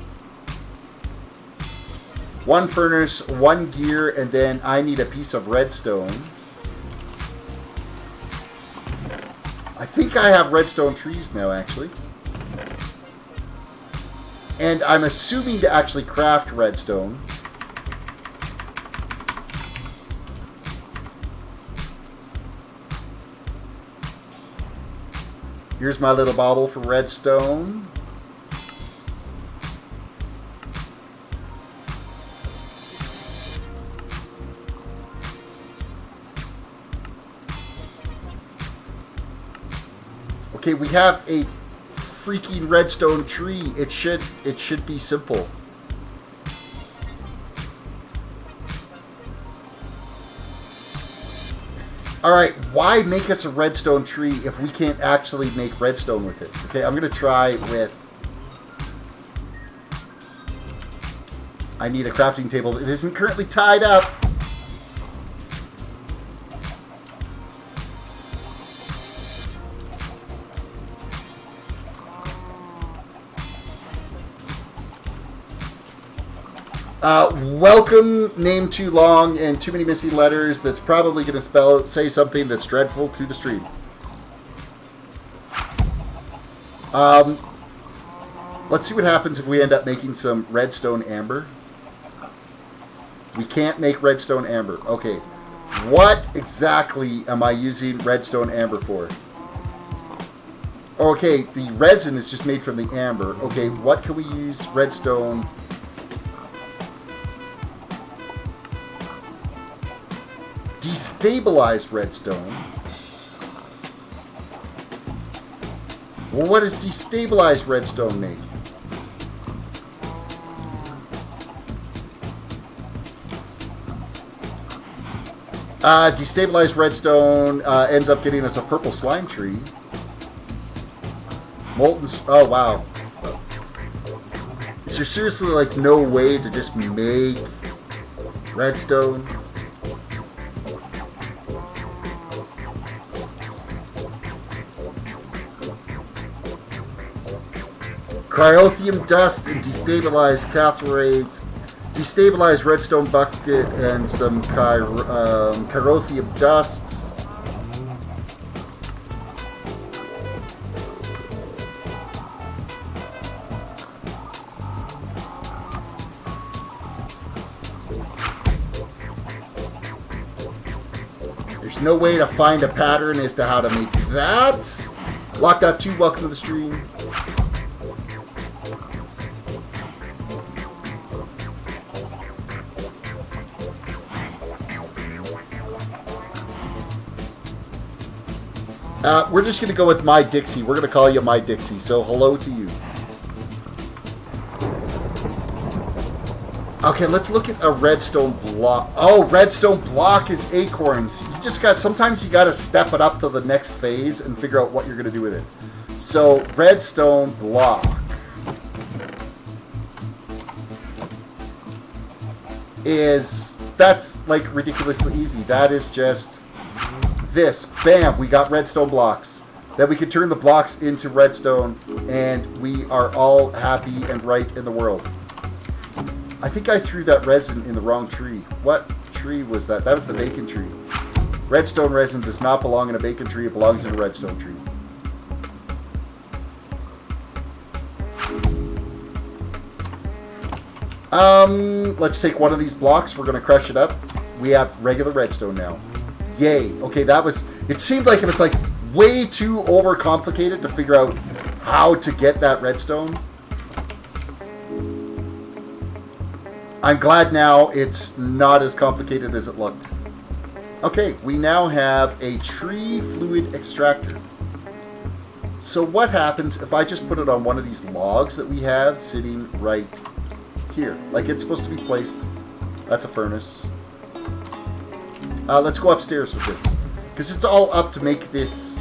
1 furnace, 1 gear, and then I need a piece of redstone. I think I have redstone trees now, actually. And I'm assuming to actually craft redstone. Here's my little bauble for redstone. Okay, we have a freaking redstone tree. It should be simple. Alright, why make us a redstone tree if we can't actually make redstone with it? Okay, I'm going to try with... I need a crafting table that isn't currently tied up. Welcome, name too long and too many missing letters. That's probably going to say something that's dreadful to the stream. Let's see what happens if we end up making some redstone amber. We can't make redstone amber. Okay, what exactly am I using redstone amber for? Okay, the resin is just made from the amber. Okay, what can we use redstone? Destabilized redstone. Well, what does destabilized redstone make? Destabilized redstone ends up getting us a purple slime tree. Molten... Oh, wow. Is there seriously, like, no way to just make redstone? Cryothium dust and destabilized catharate, destabilized redstone bucket, and some cryothium dust. There's no way to find a pattern as to how to make that. Lock.2, welcome to the stream. We're just going to go with My Dixie. We're going to call you My Dixie. So, hello to you. Okay, let's look at a redstone block. Oh, redstone block is acorns. You just got... Sometimes you got to step it up to the next phase and figure out what you're going to do with it. So, redstone block is... That's, like, ridiculously easy. That is just... This. Bam! We got redstone blocks. Then we can turn the blocks into redstone, and we are all happy and right in the world. I think I threw that resin in the wrong tree. What tree was that? That was the bacon tree. Redstone resin does not belong in a bacon tree. It belongs in a redstone tree. Let's take one of these blocks. We're going to crush it up. We have regular redstone now. Yay. Okay, that was... It seemed like it was, like, way too overcomplicated to figure out how to get that redstone. I'm glad now it's not as complicated as it looked. Okay, we now have a tree fluid extractor. So what happens if I just put it on one of these logs that we have sitting right here? Like it's supposed to be placed. That's a furnace. Let's go upstairs with this. Because it's all up to make this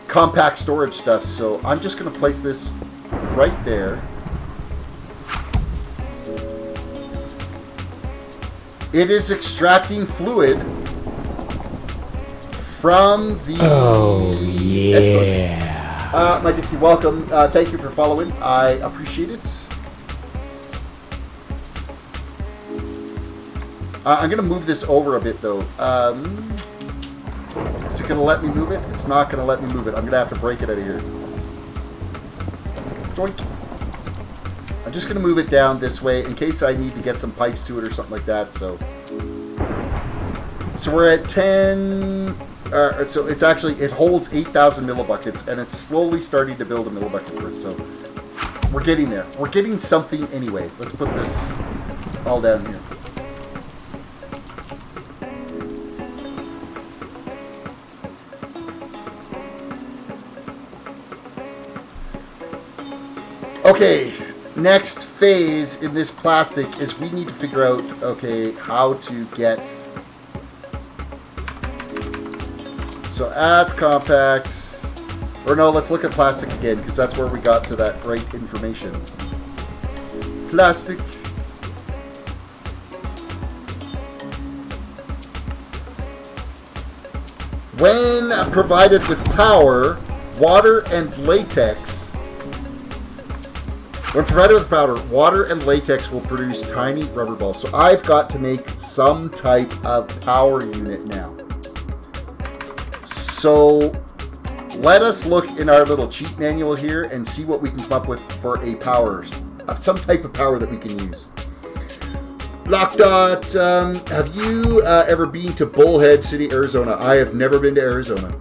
compact storage stuff. So I'm just going to place this right there. It is extracting fluid from the... Oh, yeah. Excellent. My Dixie, welcome. Thank you for following. I appreciate it. I'm going to move this over a bit, though. Is it going to let me move it? It's not going to let me move it. I'm going to have to break it out of here. Doink. I'm just going to move it down this way in case I need to get some pipes to it or something like that. So we're at 10... so it's actually... It holds 8,000 millibuckets, and it's slowly starting to build a millibucket worth. So we're getting there. We're getting something anyway. Let's put this all down here. Okay, next phase in this plastic is we need to figure out, okay, how to get... So add compact, or no, let's look at plastic again, because that's where we got to that right information. Plastic. When provided with power, water and latex... When provided with powder, water and latex will produce tiny rubber balls. So I've got to make some type of power unit now. So let us look in our little cheat manual here and see what we can come up with for a power, some type of power that we can use. Blockdot, have you ever been to Bullhead City, Arizona? I have never been to Arizona.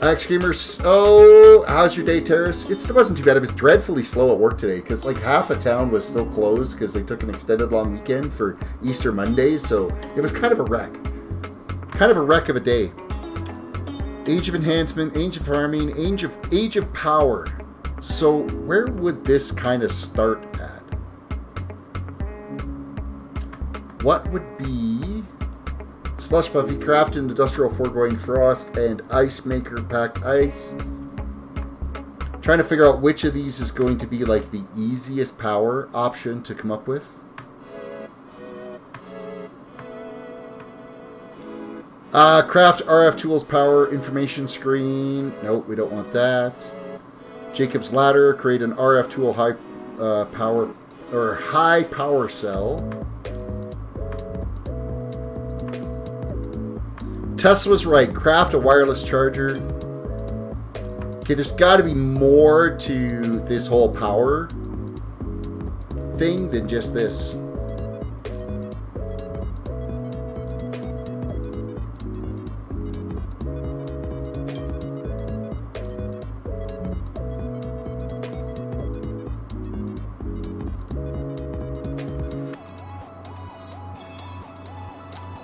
X-Gamers, oh, how's your day, Terrace? It wasn't too bad. It was dreadfully slow at work today because like half of town was still closed because they took an extended long weekend for Easter Monday, so it was kind of a wreck. Kind of a wreck of a day. Age of Enhancement, Age of Farming, Age of Power. So where would this kind of start at? What would be... Slush Puppy, Craft and Industrial Foregoing Frost, and Ice Maker Packed Ice. Trying to figure out which of these is going to be like the easiest power option to come up with. Craft RF Tools Power Information Screen. Nope, we don't want that. Jacob's Ladder, create an RF Tool high power cell. Tess was right. Craft a wireless charger. Okay, there's got to be more to this whole power thing than just this.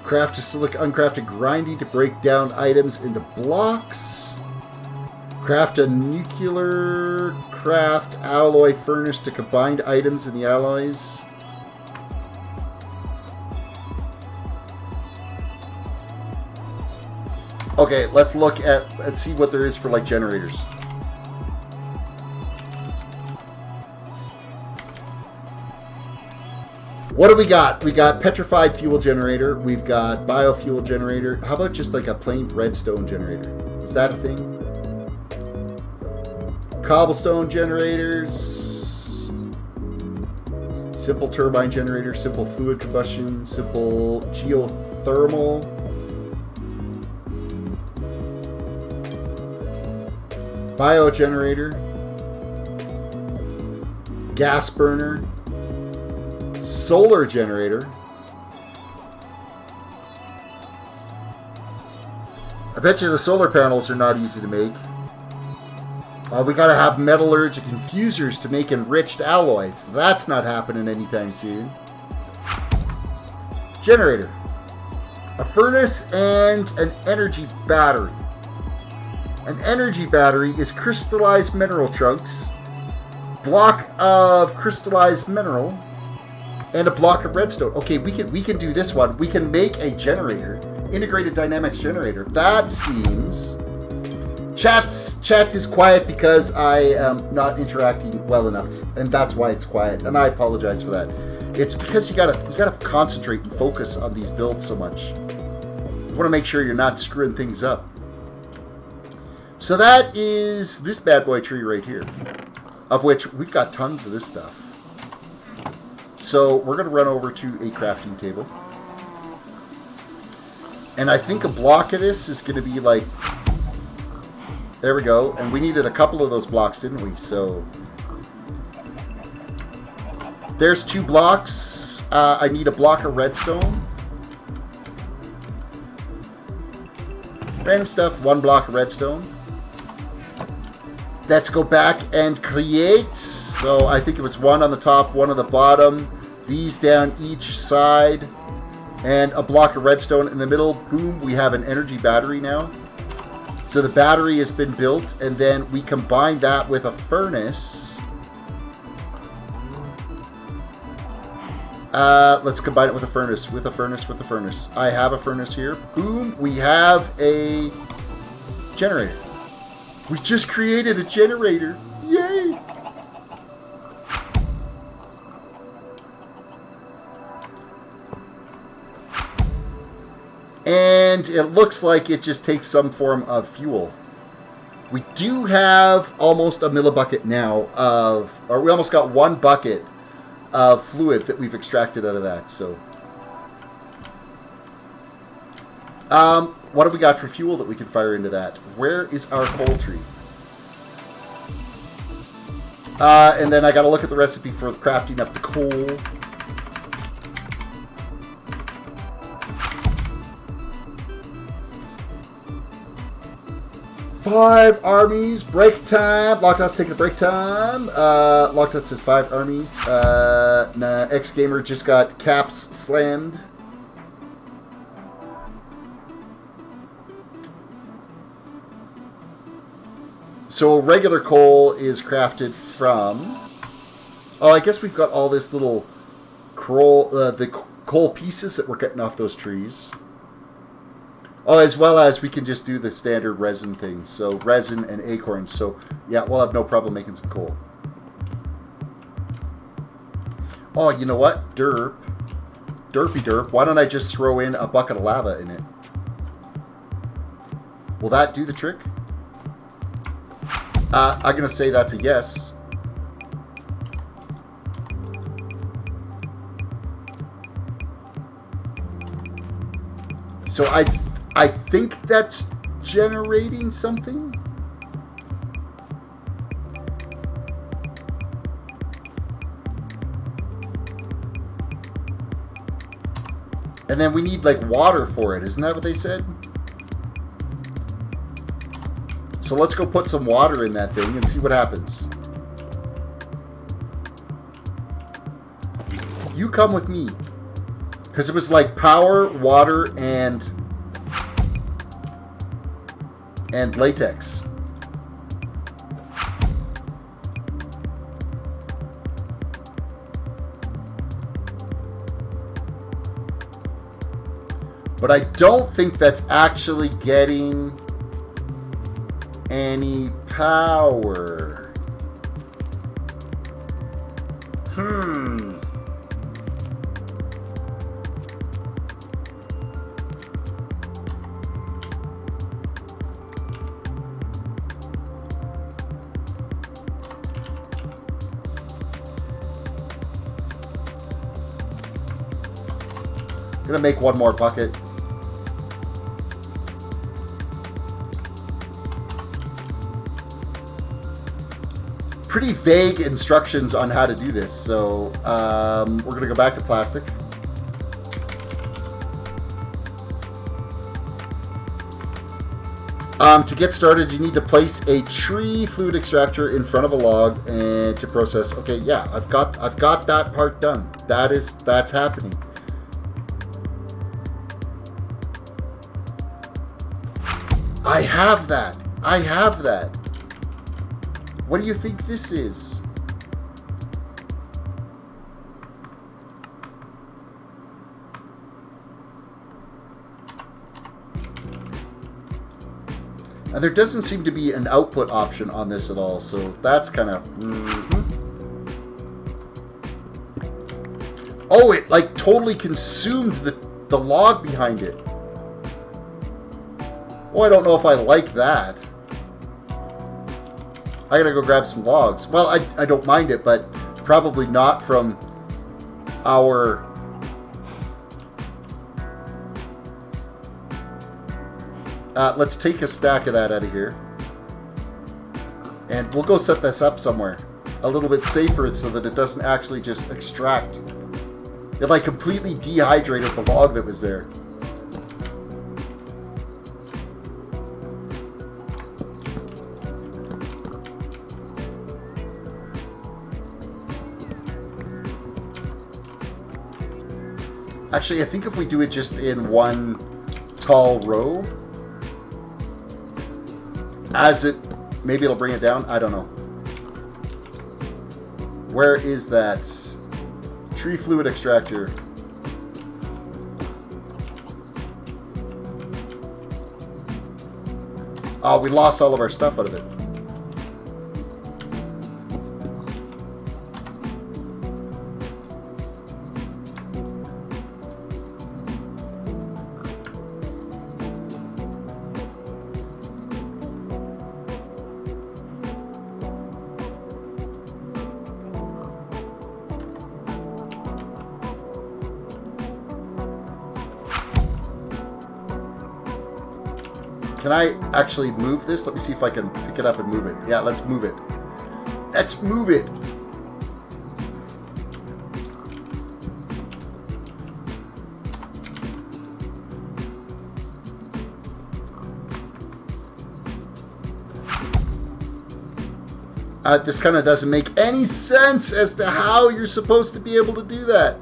Craft a uncrafted grinding to break down items into blocks. Craft a nuclear craft alloy furnace to combine items in the alloys. Okay, let's see what there is for like generators. What do we got? We got petrified fuel generator. We've got biofuel generator. How about just like a plain redstone generator? Is that a thing? Cobblestone generators. Simple turbine generator. Simple fluid combustion. Simple geothermal. Bio generator. Gas burner. Solar generator. I bet you the solar panels are not easy to make. We gotta have metallurgic infusers to make enriched alloys. That's not happening anytime soon. Generator. A furnace and an energy battery. An energy battery is crystallized mineral chunks, block of crystallized mineral, and a block of redstone. Okay, we can do this one. We can make a generator, integrated dynamics generator. That seems... Chat is quiet because I am not interacting well enough, and that's why it's quiet. And I apologize for that. It's because you gotta concentrate and focus on these builds so much. You want to make sure you're not screwing things up. So that is this bad boy tree right here, of which we've got tons of this stuff. So we're going to run over to a crafting table. And I think a block of this is going to be like... There we go. And we needed a couple of those blocks, didn't we? So there's 2 blocks. I need a block of redstone. Random stuff. 1 block of redstone. Let's go back and create. So I think it was 1 on the top, 1 on the bottom. These down each side. And a block of redstone in the middle. Boom, we have an energy battery now. So the battery has been built, and then we combine that with a furnace. Let's combine it with a furnace. With a furnace. With a furnace. I have a furnace here. Boom. We have a generator. We just created a generator. Yay! And it looks like it just takes some form of fuel. We do have almost a millibucket now of, or we almost got 1 bucket of fluid that we've extracted out of that. So, what have we got for fuel that we can fire into that? Where is our coal tree? And then I got to look at the recipe for crafting up the coal. Five armies, break time. Lockout's taking a break time. Lockout says 5 armies. Nah, X-Gamer just got caps slammed. So regular coal is crafted from... Oh, I guess we've got all this little coal, the coal pieces that we're cutting off those trees. Oh, as well as we can just do the standard resin thing. So resin and acorns. So yeah, we'll have no problem making some coal. Oh, you know what? Derp. Derpy derp. Why don't I just throw in a bucket of lava in it? Will that do the trick? I'm going to say that's a yes. So I think that's generating something. And then we need like water for it. Isn't that what they said? So let's go put some water in that thing and see what happens. You come with me. Because it was like power, water, and latex. But I don't think that's actually getting any power. I'm gonna make one more bucket. Pretty vague instructions on how to do this, so we're gonna go back to plastic. To get started, you need to place a tree fluid extractor in front of a log and to process. Okay, yeah, I've got that part done. That's happening. I have that. I have that. What do you think this is? And there doesn't seem to be an output option on this at all, so that's kind of... Oh, it like totally consumed the log behind it. Oh, I don't know if I like that. I gotta go grab some logs. Well, I don't mind it, but probably not from our... let's take a stack of that out of here. And we'll go set this up somewhere. A little bit safer so that it doesn't actually just extract. It like completely dehydrated the log that was there. Actually, I think if we do it just in one tall row, maybe it'll bring it down. I don't know. Where is that Tree fluid extractor. Oh, we lost all of our stuff out of it. Can I actually move this? Let me see if I can pick it up and move it. Yeah, let's move it. Let's move it. This kind of doesn't make any sense as to how you're supposed to be able to do that.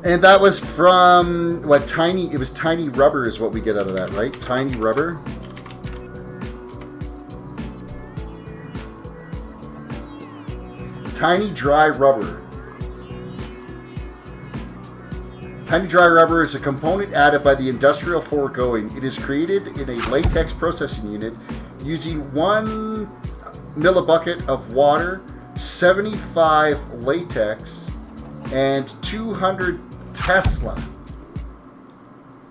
And that was from, what, tiny, it was tiny rubber is what we get out of that, right? Tiny rubber. Tiny dry rubber. Tiny dry rubber is a component added by the industrial foregoing. It is created in a latex processing unit using 1 millibucket of water, 75 latex, and 200 Tesla.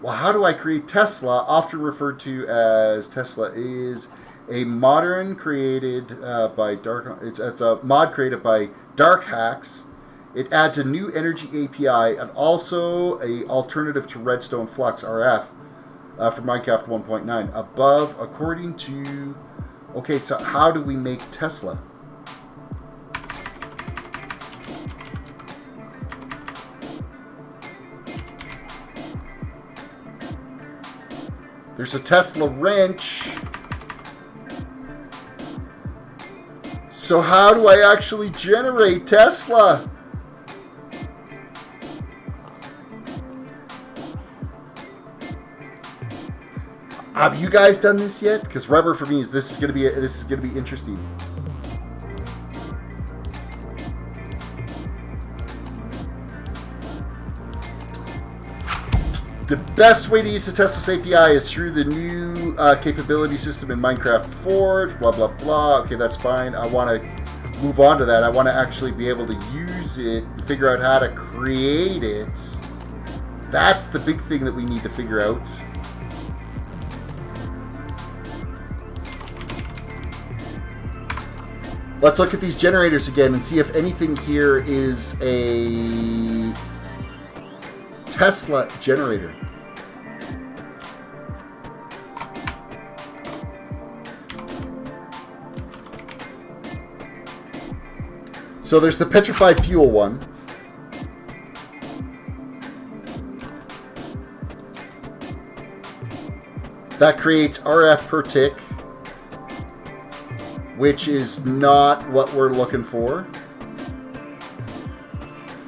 Well, how do I create Tesla? Often referred to as Tesla is a modern created by Dark. It's a mod created by Dark Hacks. It adds a new energy API and also a alternative to Redstone Flux RF for Minecraft 1.9. Above, according to. Okay, so how do we make Tesla? There's a Tesla wrench. So how do I actually generate Tesla? Have you guys done this yet? Because rubber for me is this is gonna be interesting. The best way to use the Tesla's API is through the new capability system in Minecraft Forge, blah, blah, blah. Okay, that's fine. I want to move on to that. I want to actually be able to use it, figure out how to create it. That's the big thing that we need to figure out. Let's look at these generators again and see if anything here is a Tesla generator. So there's the petrified fuel one. That creates RF per tick, which is not what we're looking for.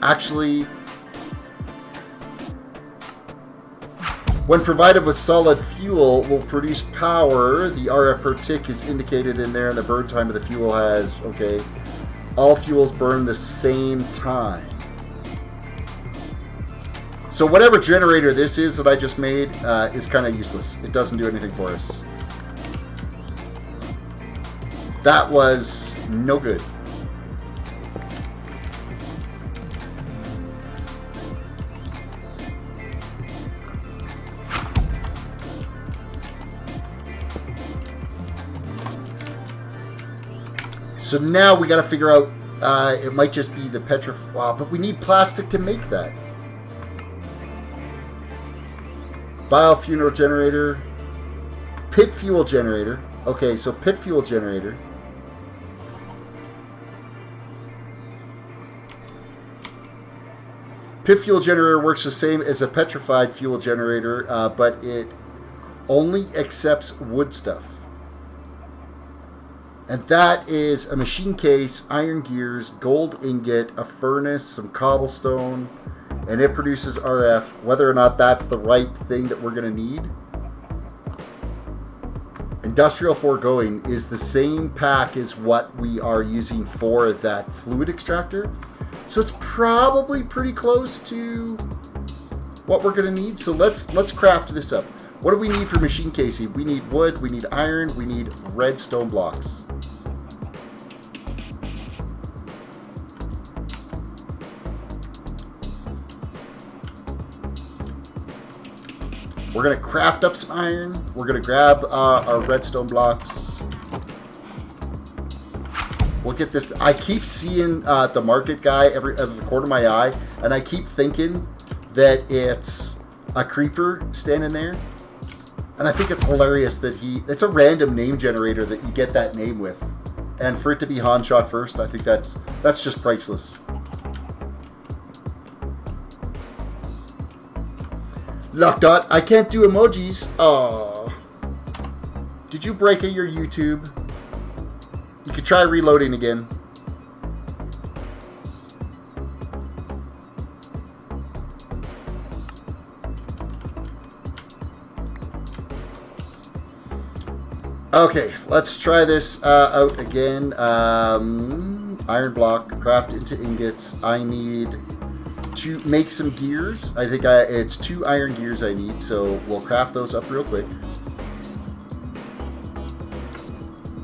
Actually, when provided with solid fuel, will produce power. The RF per tick is indicated in there, and the burn time of the fuel has, okay, all fuels burn the same time. So whatever generator this is that I just made is kind of useless. It doesn't do anything for us. That was no good. So now we got to figure out, it might just be the but we need plastic to make that. Biofuel generator, pit fuel generator. Okay, so pit fuel generator. Pit fuel generator works the same as a petrified fuel generator, but it only accepts wood stuff. And that is a machine case, iron gears, gold ingot, a furnace, some cobblestone, and it produces RF. Whether or not that's the right thing that we're going to need. Industrial foregoing is the same pack as what we are using for that fluid extractor. So it's probably pretty close to what we're going to need. So let's craft this up. What do we need for machine casing? We need wood, we need iron, we need redstone blocks. We're going to craft up some iron. We're going to grab our redstone blocks. We'll get this. I keep seeing the market guy out of the corner of my eye, and I keep thinking that it's a creeper standing there. And I think it's hilarious that it's a random name generator that you get that name with. And for it to be Han Shot First, I think that's just priceless. Lockdot, I can't do emojis. Oh. Did you break your YouTube? You could try reloading again. Okay, let's try this out again. Iron block, craft into ingots. I need to make some gears. I think it's 2 iron gears I need, so we'll craft those up real quick.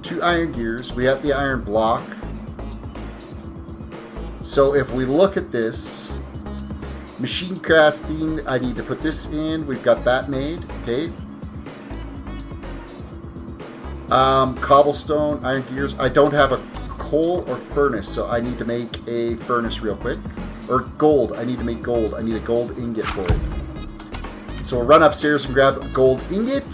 2 iron gears. We have the iron block. So if we look at this, machine casting, I need to put this in. We've got that made. Okay. Cobblestone, iron gears. I don't have a coal or furnace, so I need to make a furnace real quick. Or gold. I need to make gold. I need a gold ingot for it. So we'll run upstairs and grab a gold ingot.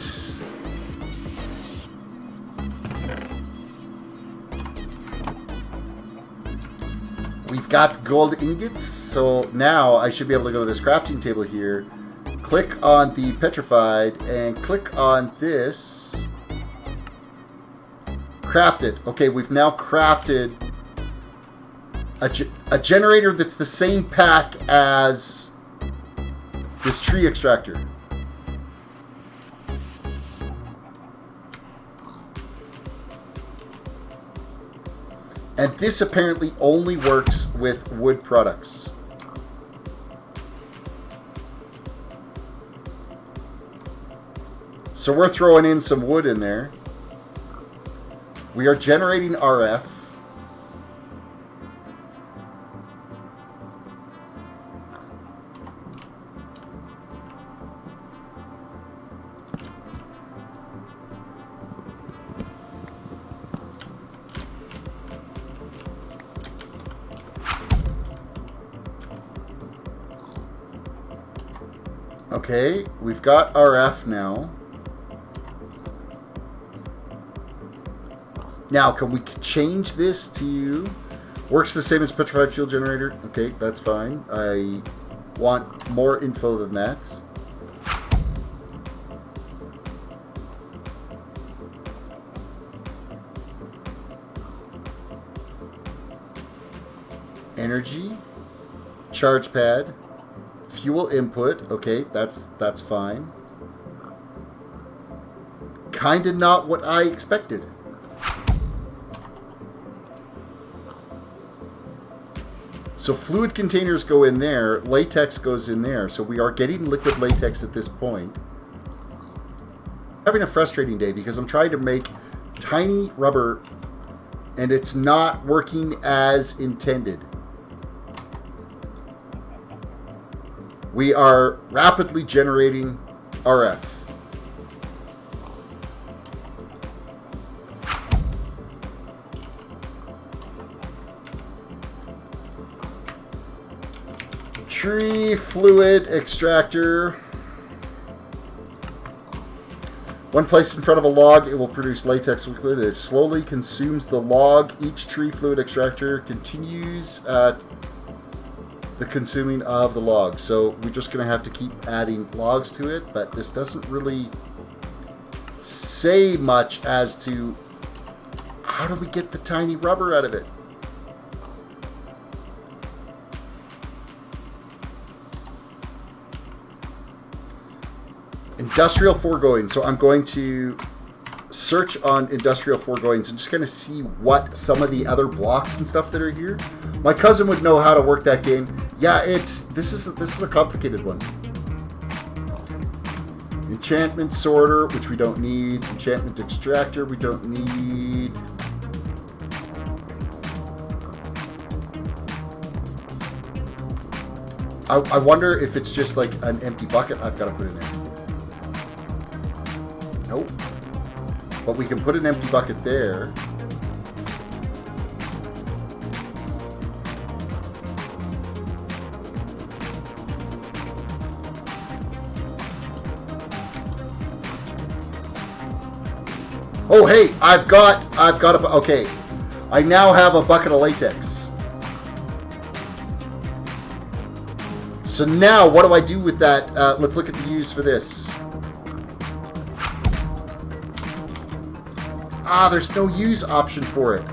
We've got gold ingots. So now I should be able to go to this crafting table here. Click on the petrified and click on this. Craft it. Okay, we've now crafted a generator that's the same pack as this tree extractor. And this apparently only works with wood products. So we're throwing in some wood in there. We are generating RF. Okay, we've got RF now. Now, can we change this to... Works the same as petrified fuel generator. Okay, that's fine. I want more info than that. Energy. Charge pad. Fuel input. Okay, that's fine. Kinda not what I expected. So fluid containers go in there, latex goes in there. So we are getting liquid latex at this point. Having a frustrating day because I'm trying to make tiny rubber and it's not working as intended. We are rapidly generating RF. Tree fluid extractor. When placed in front of a log, it will produce latex liquid. It slowly consumes the log. Each tree fluid extractor continues the consuming of the log. So we're just going to have to keep adding logs to it, but this doesn't really say much as to how do we get the tiny rubber out of it. Industrial foregoings. So I'm going to search on industrial foregoings and just kind of see what some of the other blocks and stuff that are here. My cousin would know how to work that game. Yeah, this is a complicated one. Enchantment sorter, which we don't need. Enchantment extractor, we don't need. I wonder if it's just like an empty bucket I've got to put in there. Nope. But we can put an empty bucket there. Oh, hey, I've got a, okay. I now have a bucket of latex. So now, what do I do with that? Let's look at the use for this. Ah, there's no use option for it.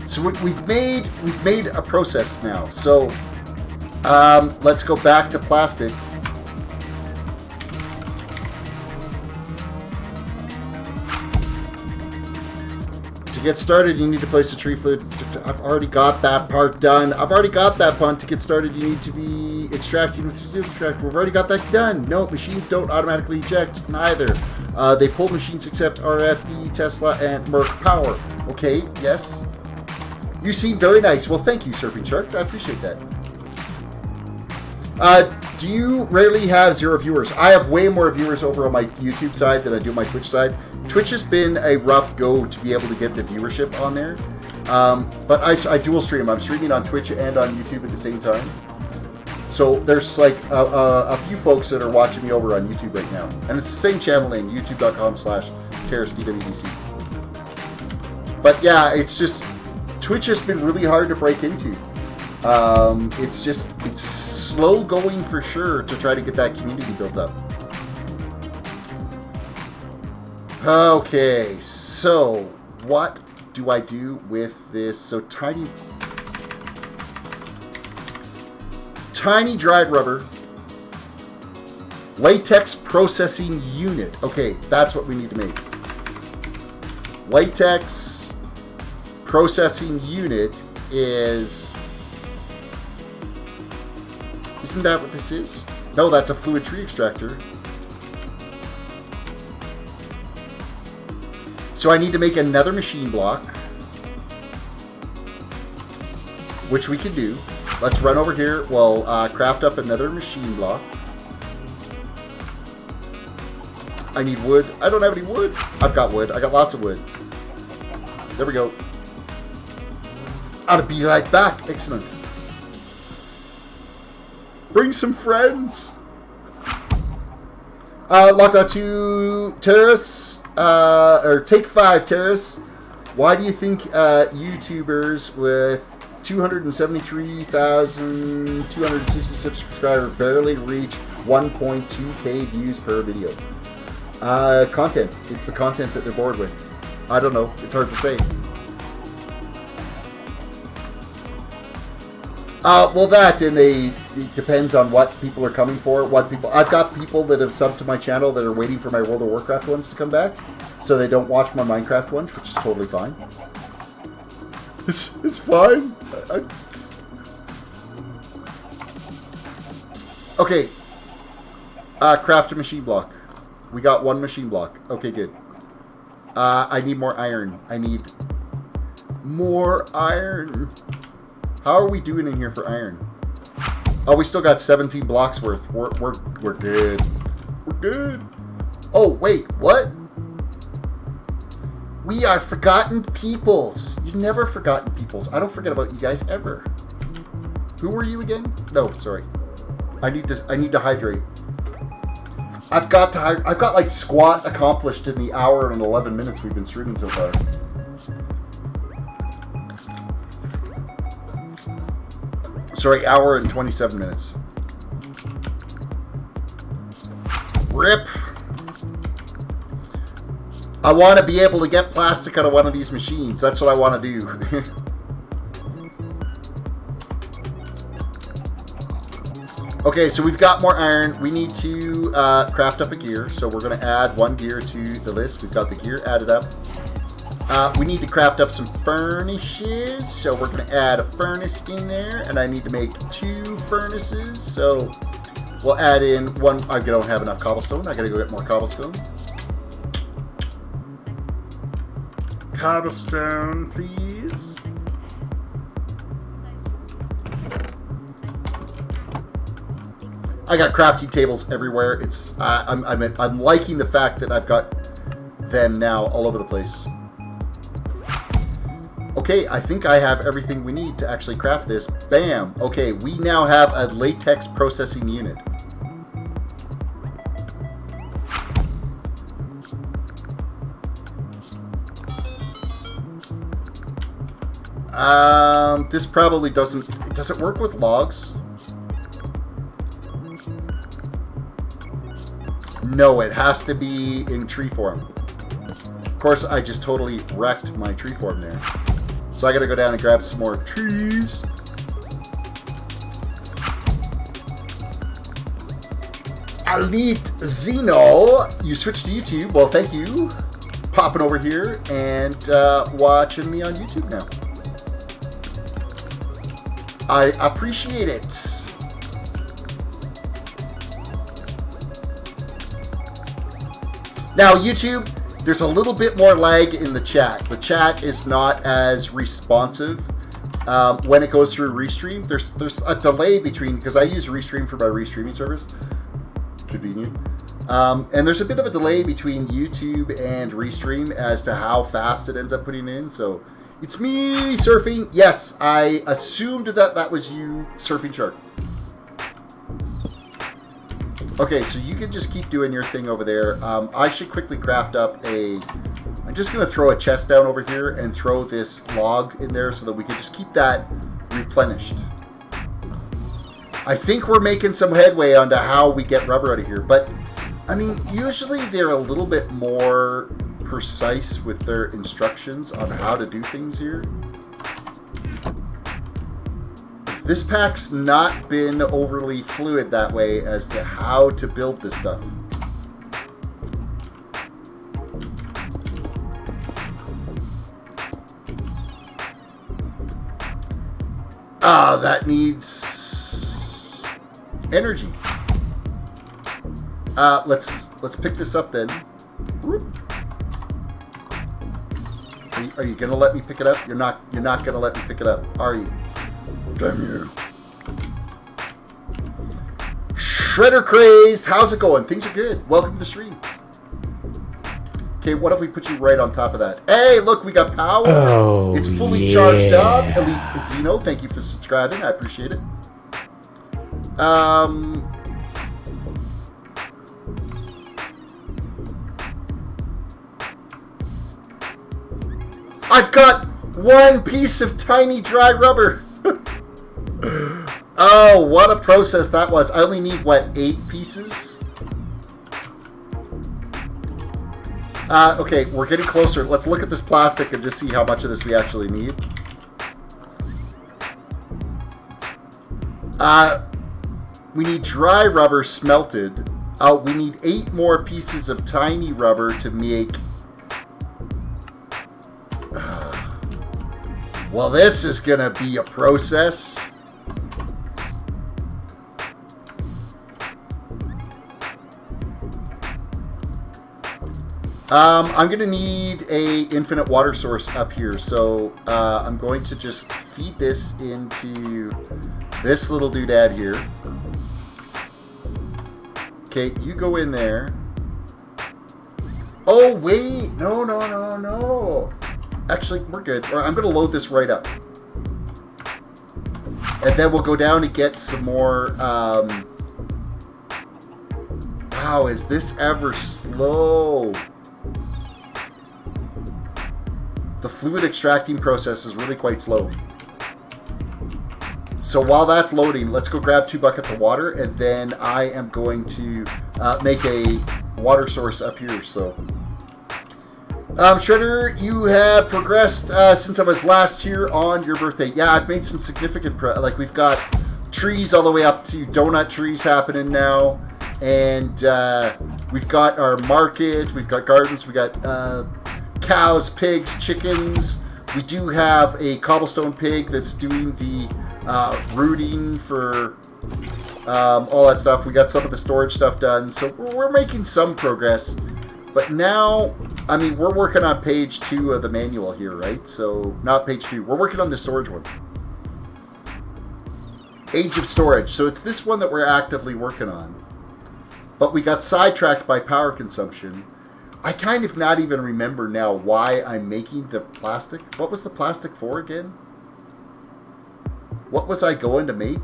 So we've made a process now. So let's go back to plastic. To get started, you need to place a tree fluid. I've already got that part done. I've already got that punt. To get started, you need to be extracting with the extractor. We've already got that done. No, machines don't automatically eject, neither. They pull machines except RFE, Tesla, and Merc Power. Okay, yes. You seem very nice. Well, thank you, Surfing Shark. I appreciate that. Do you rarely have 0 viewers? I have way more viewers over on my YouTube side than I do on my Twitch side. Twitch has been a rough go to be able to get the viewership on there. But I dual stream. I'm streaming on Twitch and on YouTube at the same time. So there's like a few folks that are watching me over on YouTube right now. And it's the same channel name, youtube.com/terroristdwdc. But yeah, it's just, Twitch has been really hard to break into. It's slow going for sure to try to get that community built up. Okay, so what do I do with this? So tiny dried rubber, latex processing unit. Okay, that's what we need to make. Latex processing unit is... Isn't that what this is? No, that's a fluid tree extractor. So I need to make another machine block, which we can do. Let's run over here. We'll craft up another machine block. I need wood. I don't have any wood. I've got wood. I got lots of wood. There we go. I'll be right back. Excellent. Bring some friends. Lockdown 2 terrorists, or Take 5 terrorists. Why do you think YouTubers with 273,260 subscribers barely reach 1.2k views per video? Content. It's the content that they're bored with. I don't know. It's hard to say. Well, that, and it depends on what people are coming for. I've got people that have subbed to my channel that are waiting for my World of Warcraft ones to come back, so they don't watch my Minecraft ones, which is totally fine. It's fine. Okay. Craft a machine block. We got one machine block. Okay, good. I need more iron. I need more iron. How are we doing in here for iron? Oh, we still got 17 blocks worth. We're good. We're good. Oh, wait, what? We are forgotten peoples. You've never forgotten peoples. I don't forget about you guys ever. Who were you again? No, sorry. I need to hydrate. I've got like squat accomplished in the hour and 11 minutes we've been streaming so far. Sorry, hour and 27 minutes. Rip. I want to be able to get plastic out of one of these machines. That's what I want to do. Okay, so we've got more iron. We need to craft up a gear. So we're going to add 1 gear to the list. We've got the gear added up. We need to craft up some furnaces. So we're going to add a furnace in there. And I need to make 2 furnaces. So we'll add in 1. I don't have enough cobblestone. I got to go get more cobblestone. Cobblestone, please. I got crafting tables everywhere. It's I'm liking the fact that I've got them now all over the place. Okay, I think I have everything we need to actually craft this. Bam. Okay, we now have a latex processing unit. This probably doesn't... Does it work with logs? No, it has to be in tree form. Of course, I just totally wrecked my tree form there. So I gotta go down and grab some more trees. Elite Zeno, you switched to YouTube. Well, thank you. Popping over here and watching me on YouTube now. I appreciate it. Now, YouTube, there's a little bit more lag in the chat. The chat is not as responsive when it goes through Restream. There's a delay between, because I use Restream for my restreaming service. Convenient. And there's a bit of a delay between YouTube and Restream as to how fast it ends up putting in. So it's me surfing. Yes, I assumed that was you surfing shark. Okay, so you can just keep doing your thing over there. I should quickly craft up I'm just going to throw a chest down over here and throw this log in there so that we can just keep that replenished. I think we're making some headway onto how we get rubber out of here. But, I mean, usually they're a little bit more precise with their instructions on how to do things here. This pack's not been overly fluid that way as to how to build this stuff. That needs energy. Let's pick this up then. Are you gonna let me pick it up? You're not gonna let me pick it up, are you? Damn you. Shredder Crazed, how's it going? Things are good. Welcome to the stream. Okay, what if we put you right on top of that? Hey, look, we got power. Oh, it's fully charged up. Elite Zeno, thank you for subscribing. I appreciate it. I've got 1 piece of tiny dry rubber. Oh, what a process that was. I only need, what, 8 pieces? Okay, we're getting closer. Let's look at this plastic and just see how much of this we actually need. We need dry rubber smelted. We need 8 more pieces of tiny rubber to make... Well, this is going to be a process. I'm going to need a infinite water source up here. So I'm going to just feed this into this little doodad here. Okay, you go in there. Oh, wait. No. Actually, we're good. I'm going to load this right up. And then we'll go down and get some more... Wow, is this ever slow? The fluid extracting process is really quite slow. So while that's loading, let's go grab 2 buckets of water, and then I am going to make a water source up here. So, Shredder, you have progressed since I was last here on your birthday. Yeah, I've made some significant like we've got trees all the way up to donut trees happening now, and we've got our market, we've got gardens, we got cows, pigs, chickens. We do have a cobblestone pig that's doing the rooting for all that stuff. We got some of the storage stuff done, so we're making some progress. But now, I mean, we're working on page 2 of the manual here, right? So, not page 2. We're working on the storage one. Age of storage. So it's this one that we're actively working on. But we got sidetracked by power consumption. I kind of not even remember now why I'm making the plastic. What was the plastic for again? What was I going to make?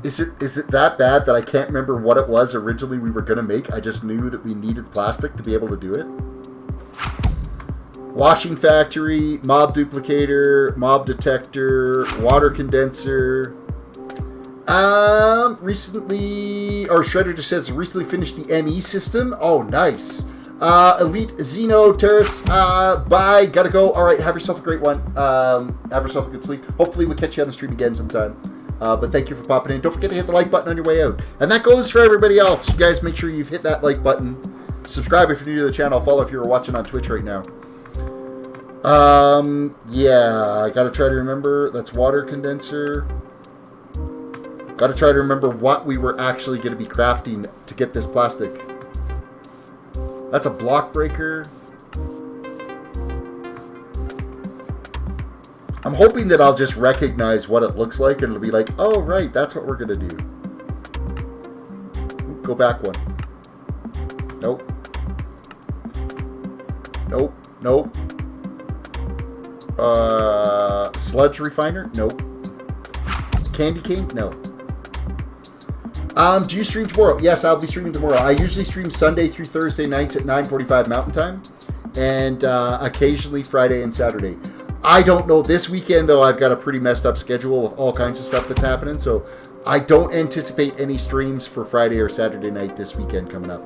Is it that bad that I can't remember what it was originally we were going to make? I just knew that we needed plastic to be able to do it. Washing factory, mob duplicator, mob detector, water condenser. Recently, or Shredder just says, recently finished the ME system. Oh, nice. Elite Xeno Terrace, bye, gotta go. All right, have yourself a great one. Have yourself a good sleep. Hopefully we'll catch you on the stream again sometime. But thank you for popping in. Don't forget to hit the like button on your way out. And that goes for everybody else. You guys make sure you've hit that like button. Subscribe if you're new to the channel. Follow if you're watching on Twitch right now. Yeah, I gotta try to remember. That's water condenser. Gotta try to remember what we were actually going to be crafting to get this plastic. That's a block breaker. I'm hoping that I'll just recognize what it looks like and it'll be like, oh, right, that's what we're going to do. Ooh, go back one. Nope. Nope. Nope. Sludge refiner? Nope. Candy cane? No. Do you stream tomorrow? Yes, I'll be streaming tomorrow. I usually stream Sunday through Thursday nights at 9:45 Mountain Time, and occasionally Friday and Saturday. I don't know this weekend, though. I've got a pretty messed up schedule with all kinds of stuff that's happening, so I don't anticipate any streams for Friday or Saturday night this weekend coming up.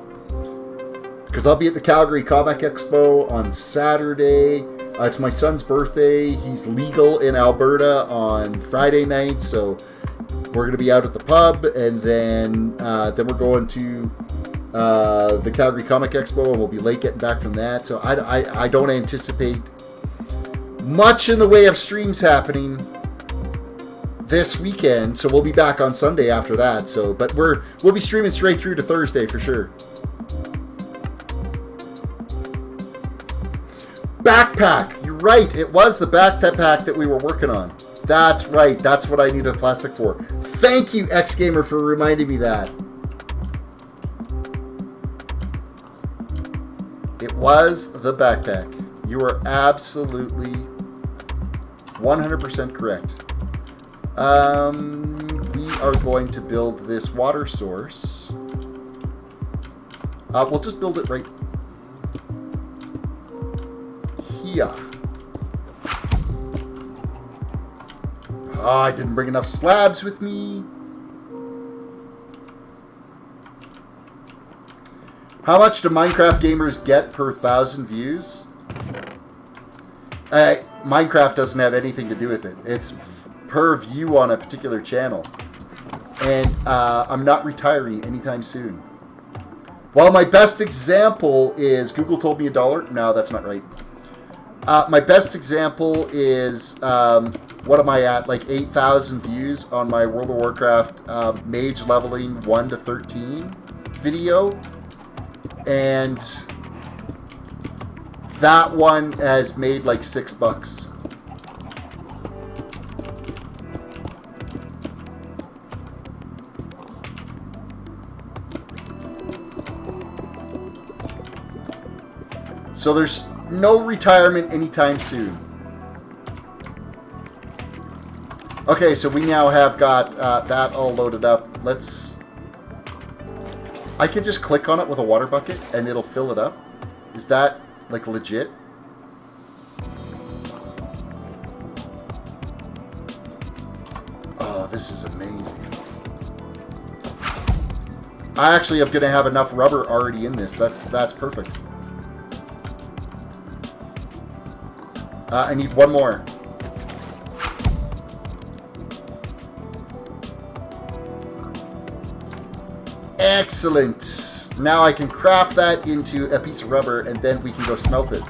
Because I'll be at the Calgary Comic Expo on Saturday. It's my son's birthday. He's legal in Alberta on Friday night, so we're going to be out at the pub, and then we're going to the Calgary Comic Expo, and we'll be late getting back from that. So I don't anticipate much in the way of streams happening this weekend. So we'll be back on Sunday after that. So, but we'll be streaming straight through to Thursday for sure. Backpack. You're right. It was the backpack that we were working on. That's right. That's what I needed the plastic for. Thank you, X-Gamer, for reminding me that. It was the backpack. You are absolutely 100% correct. We are going to build this water source. We'll just build it right here. Oh, I didn't bring enough slabs with me. How much do Minecraft gamers get per 1,000 views? Minecraft doesn't have anything to do with it. It's per view on a particular channel. And I'm not retiring anytime soon. Well, my best example is... Google told me $1. No, that's not right. My best example is... what am I at? Like 8,000 views on my World of Warcraft mage leveling 1 to 13 video. And that one has made like $6. So there's no retirement anytime soon. Okay, so we now have got that all loaded up. I could just click on it with a water bucket and it'll fill it up. Is that, like, legit? Oh, this is amazing. I actually am going to have enough rubber already in this. That's perfect. I need one more. Excellent. Now I can craft that into a piece of rubber, and then we can go smelt it.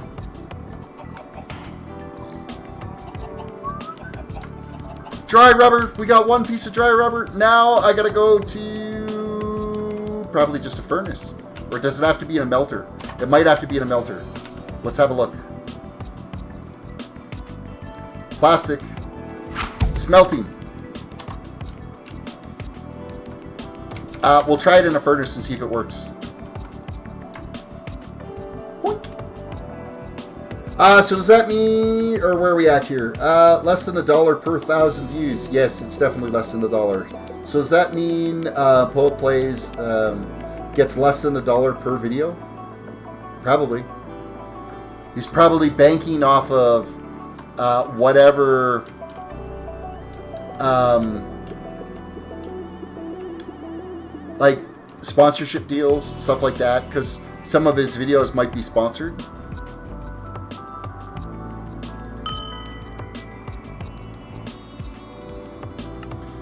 Dry rubber. We got one piece of dry rubber. Now I gotta go to probably just a furnace. Or does it have to be in a melter? It might have to be in a melter. Let's have a look. Plastic. Smelting. We'll try it in a furnace and see if it works. So does that mean, or where are we at here? Less than $1 per 1,000 views. Yes, it's definitely less than $1. So does that mean Poet Plays gets less than $1 per video? Probably. He's probably banking off of whatever like sponsorship deals, stuff like that, because some of his videos might be sponsored.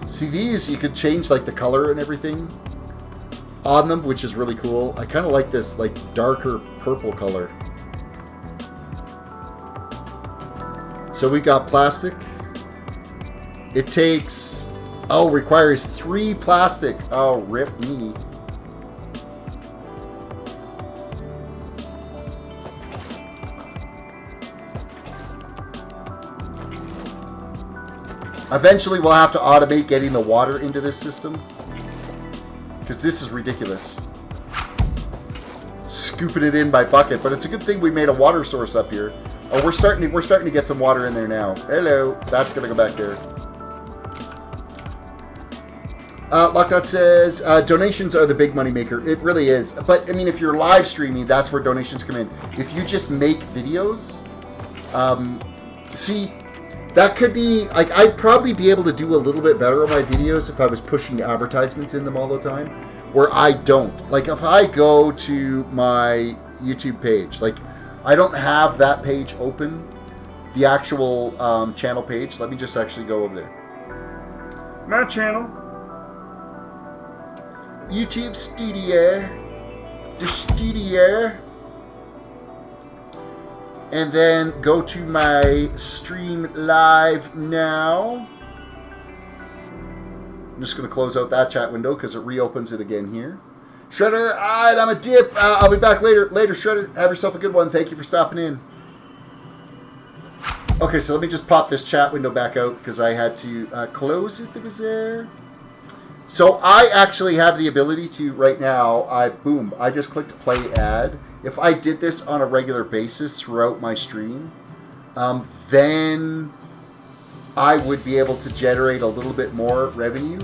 See, these you could change like the color and everything on them, which is really cool. I kind of like this like darker purple color. So we got plastic. It takes, oh, requires 3 plastic. Oh, rip me. Eventually we'll have to automate getting the water into this system, because this is ridiculous. Scooping it in by bucket, but it's a good thing we made a water source up here. Oh, we're starting to get some water in there now. Hello, that's gonna go back there. Lockdot says donations are the big money maker. It really is, but I mean, if you're live streaming, that's where donations come in. If you just make videos, see, that could be like, I'd probably be able to do a little bit better on my videos if I was pushing advertisements in them all the time, where I don't. Like if I go to my YouTube page, like I don't have that page open, the actual channel page. Let me just actually go over there. My channel. YouTube Studio. The studio. And then go to my stream live now. I'm just going to close out that chat window because it reopens it again here. Shredder, alright, I'm a dip. I'll be back later. Later, Shredder. Have yourself a good one. Thank you for stopping in. Okay, so let me just pop this chat window back out because I had to close it that was there. So I actually have the ability to, right now, I just clicked play ad. If I did this on a regular basis throughout my stream, then I would be able to generate a little bit more revenue.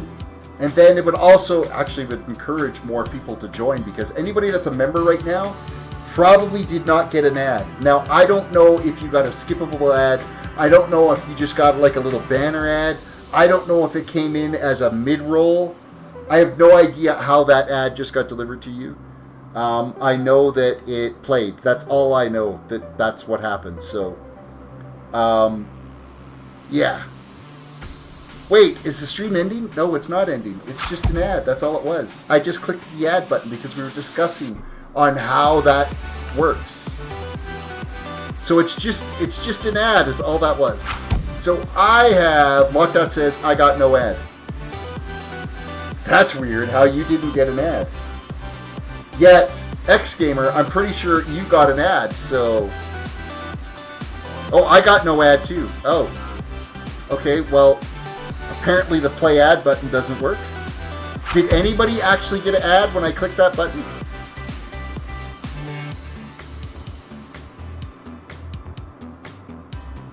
And then it would also actually would encourage more people to join, because anybody that's a member right now probably did not get an ad. Now, I don't know if you got a skippable ad. I don't know if you just got like a little banner ad. I don't know if it came in as a mid-roll. I have no idea how that ad just got delivered to you. I know that it played. That's all I know. That's what happened. So, yeah. Wait, is the stream ending? No, it's not ending. It's just an ad. That's all it was. I just clicked the ad button because we were discussing on how that works. So it's just an ad is all that was. So I have, Lockdown says, I got no ad. That's weird how you didn't get an ad. Yet, X-Gamer, I'm pretty sure you got an ad, so... Oh, I got no ad too. Oh. Okay, well, apparently the play ad button doesn't work. Did anybody actually get an ad when I clicked that button?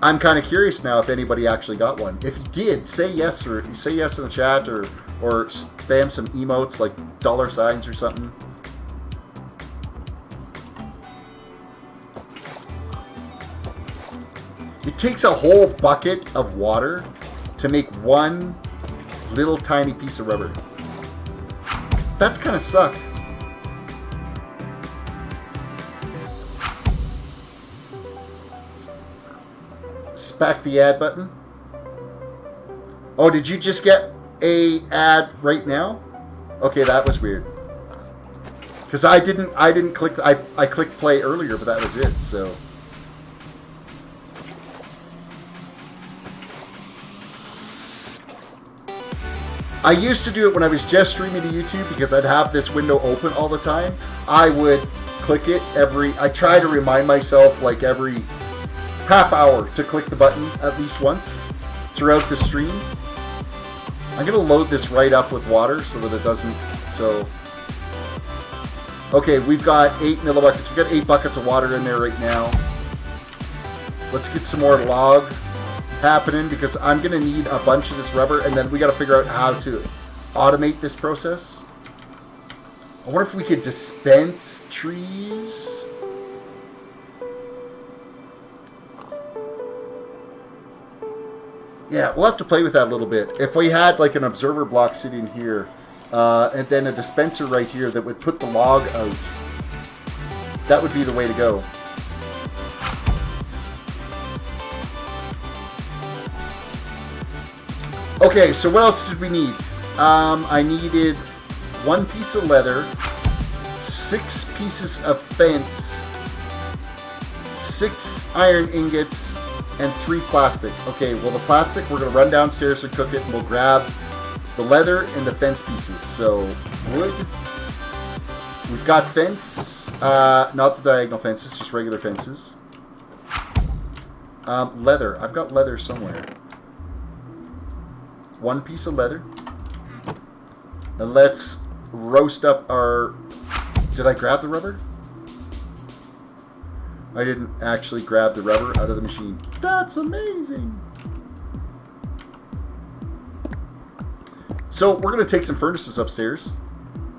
I'm kind of curious now if anybody actually got one. If you did, say yes, or say yes in the chat, or spam some emotes like $ signs or something. It takes a whole bucket of water to make one little tiny piece of rubber. That's kind of suck. Smack the add button. Oh, did you just get a ad right now? Okay, that was weird. Because I didn't click. I clicked play earlier, but that was it. So. I used to do it when I was just streaming to YouTube because I'd have this window open all the time. I would click it I try to remind myself like every half hour to click the button at least once throughout the stream. I'm going to load this right up with water so that it doesn't, Okay, we've got 8 millibuckets. We've got 8 buckets of water in there right now. Let's get some more log happening because I'm going to need a bunch of this rubber, and then we got to figure out how to automate this process. I wonder if we could dispense trees. Yeah, we'll have to play with that a little bit. If we had like an observer block sitting here, and then a dispenser right here that would put the log out, that would be the way to go. Okay, so what else did we need? I needed 1 piece of leather, 6 pieces of fence, 6 iron ingots, and 3 plastic. Okay, well the plastic, we're going to run downstairs and cook it, and we'll grab the leather and the fence pieces. So, wood. We've got fence, not the diagonal fences, just regular fences. Leather, I've got leather somewhere. 1 piece of leather. And let's roast up our... Did I grab the rubber? I didn't actually grab the rubber out of the machine. That's amazing! So we're going to take some furnaces upstairs,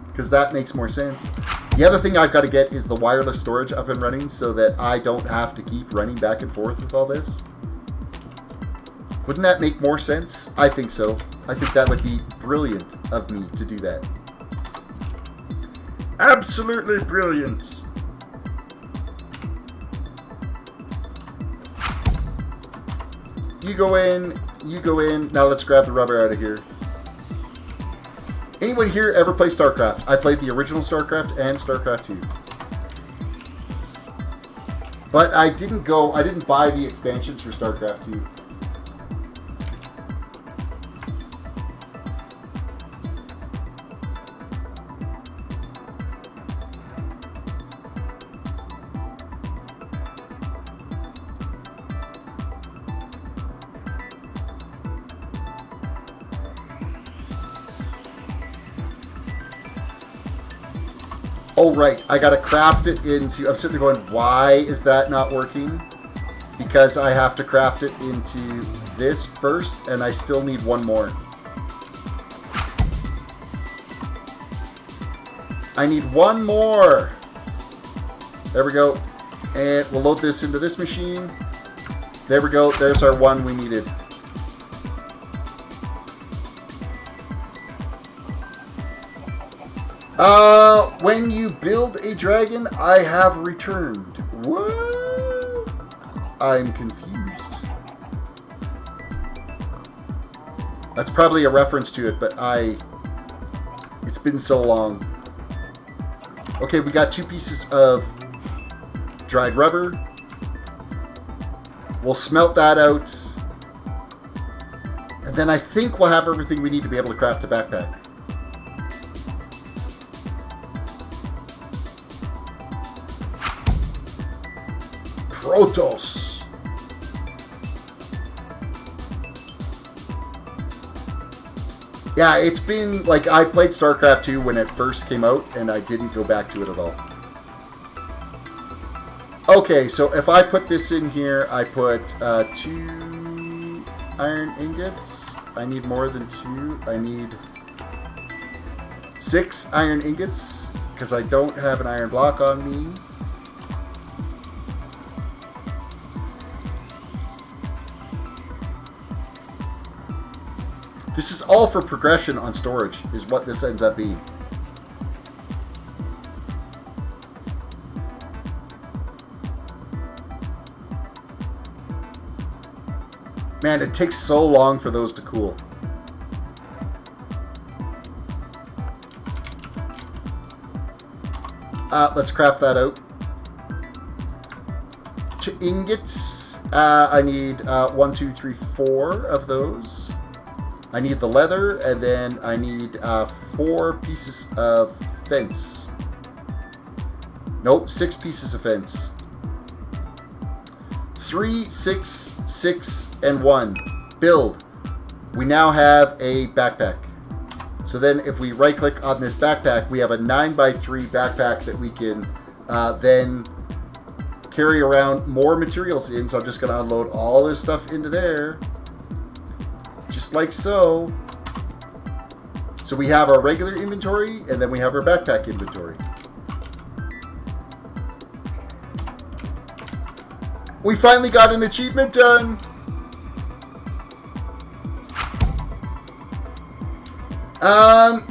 because that makes more sense. The other thing I've got to get is the wireless storage up and running so that I don't have to keep running back and forth with all this. Wouldn't that make more sense? I think so. I think that would be brilliant of me to do that. Absolutely brilliant. You go in, you go in. Now let's grab the rubber out of here. Anyone here ever play StarCraft? I played the original StarCraft and StarCraft 2. But I didn't buy the expansions for StarCraft 2. Oh, right. I got to craft it into... I'm sitting there going, why is that not working? Because I have to craft it into this first, and I still need 1 more. I need 1 more. There we go. And we'll load this into this machine. There we go. There's our 1 we needed. When you build a dragon, I have returned. What? I'm confused. That's probably a reference to it, but it's been so long. Okay, we got 2 pieces of dried rubber. We'll smelt that out. And then I think we'll have everything we need to be able to craft a backpack. Protoss. Yeah, it's been like I played StarCraft 2 when it first came out, and I didn't go back to it at all. Okay, so if I put this in here, I put 2 iron ingots. I need more than 2. I need 6 iron ingots because I don't have an iron block on me. This is all for progression on storage, is what this ends up being. Man, it takes so long for those to cool. Let's craft that out. To ingots, I need 1, 2, 3, 4 of those. I need the leather, and then I need 4 pieces of fence. Nope, 6 pieces of fence. 3, 6, 6, and 1. Build. We now have a backpack. So then if we right click on this backpack, we have a 9x3 backpack that we can then carry around more materials in. So I'm just going to unload all this stuff into there. Just like so. So we have our regular inventory, and then we have our backpack inventory. We finally got an achievement done.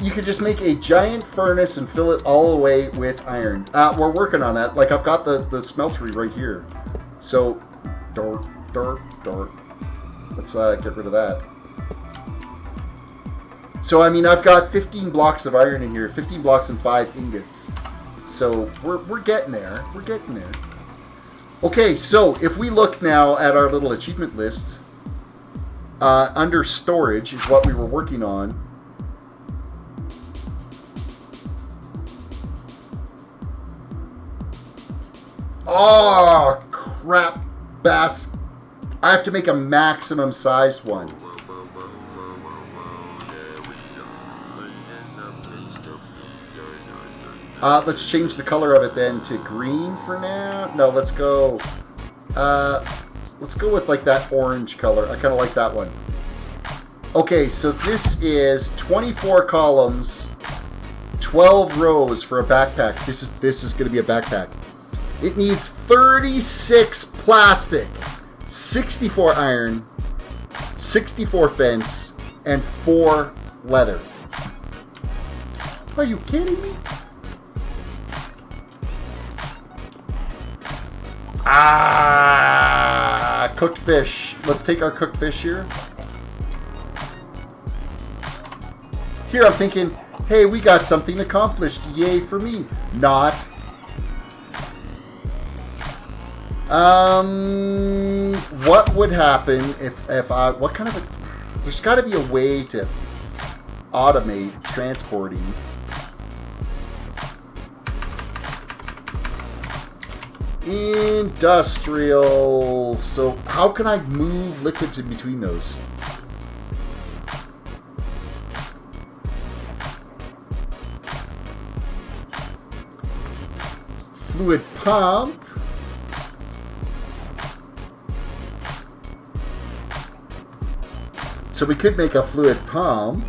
You could just make a giant furnace and fill it all the way with iron. We're working on that. Like, I've got the smeltery right here. So, dirt. Let's get rid of that. So, I mean, I've got 15 blocks of iron in here. 15 blocks and 5 ingots. So, we're getting there. We're getting there. Okay, so if we look now at our little achievement list, under storage is what we were working on. Oh, crap. Bass. I have to make a maximum sized one. Let's change the color of it then to green for now. No, let's go with like that orange color. I kind of like that one. Okay, so this is 24 columns, 12 rows for a backpack. This is going to be a backpack. It needs 36 plastic, 64 iron, 64 fence, and 4 leather. Are you kidding me? Cooked fish. Let's take our cooked fish here. Here I'm thinking, hey, we got something accomplished. Yay for me. Not. What would happen if I... What kind of a... There's got to be a way to automate transporting. Industrial. So how can I move liquids in between those? Fluid pump. So we could make a fluid pump.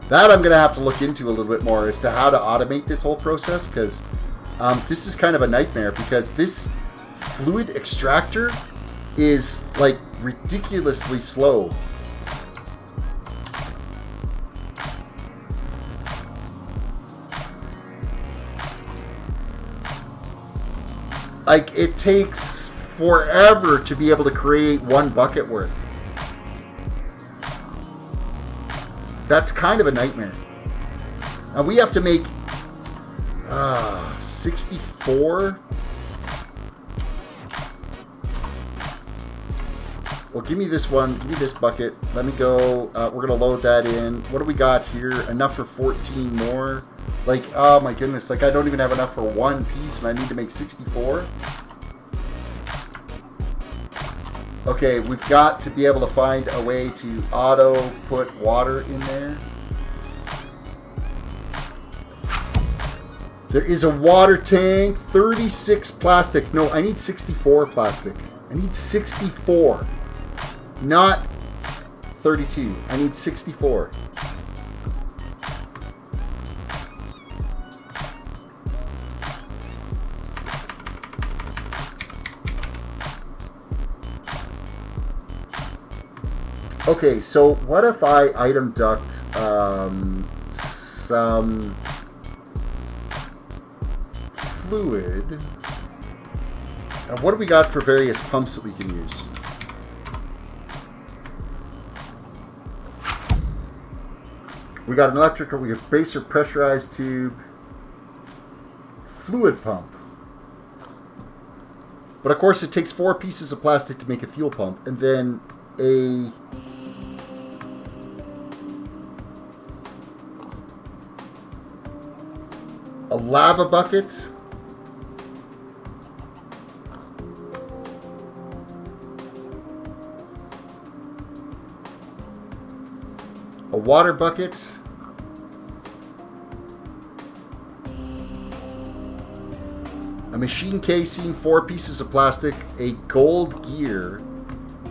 That I'm going to have to look into a little bit more as to how to automate this whole process, because this is kind of a nightmare, because this fluid extractor is like ridiculously slow. Like, it takes forever to be able to create 1 bucket worth. That's kind of a nightmare. Now we have to make 64. Well, give me this one. Give me this bucket. Let me go. We're going to load that in. What do we got here? Enough for 14 more. Like, oh my goodness. Like, I don't even have enough for 1 piece, and I need to make 64. Okay, we've got to be able to find a way to auto put water in there. There is a water tank, 36 plastic. No, I need 64 plastic. I need 64. Not 32. I need 64. Okay, so what if I item duct some fluid? And what do we got for various pumps that we can use? We got an electrical, we have base or pressurized tube, fluid pump. But of course it takes 4 pieces of plastic to make a fuel pump, and then a lava bucket, a water bucket, a machine casing, 4 pieces of plastic, a gold gear,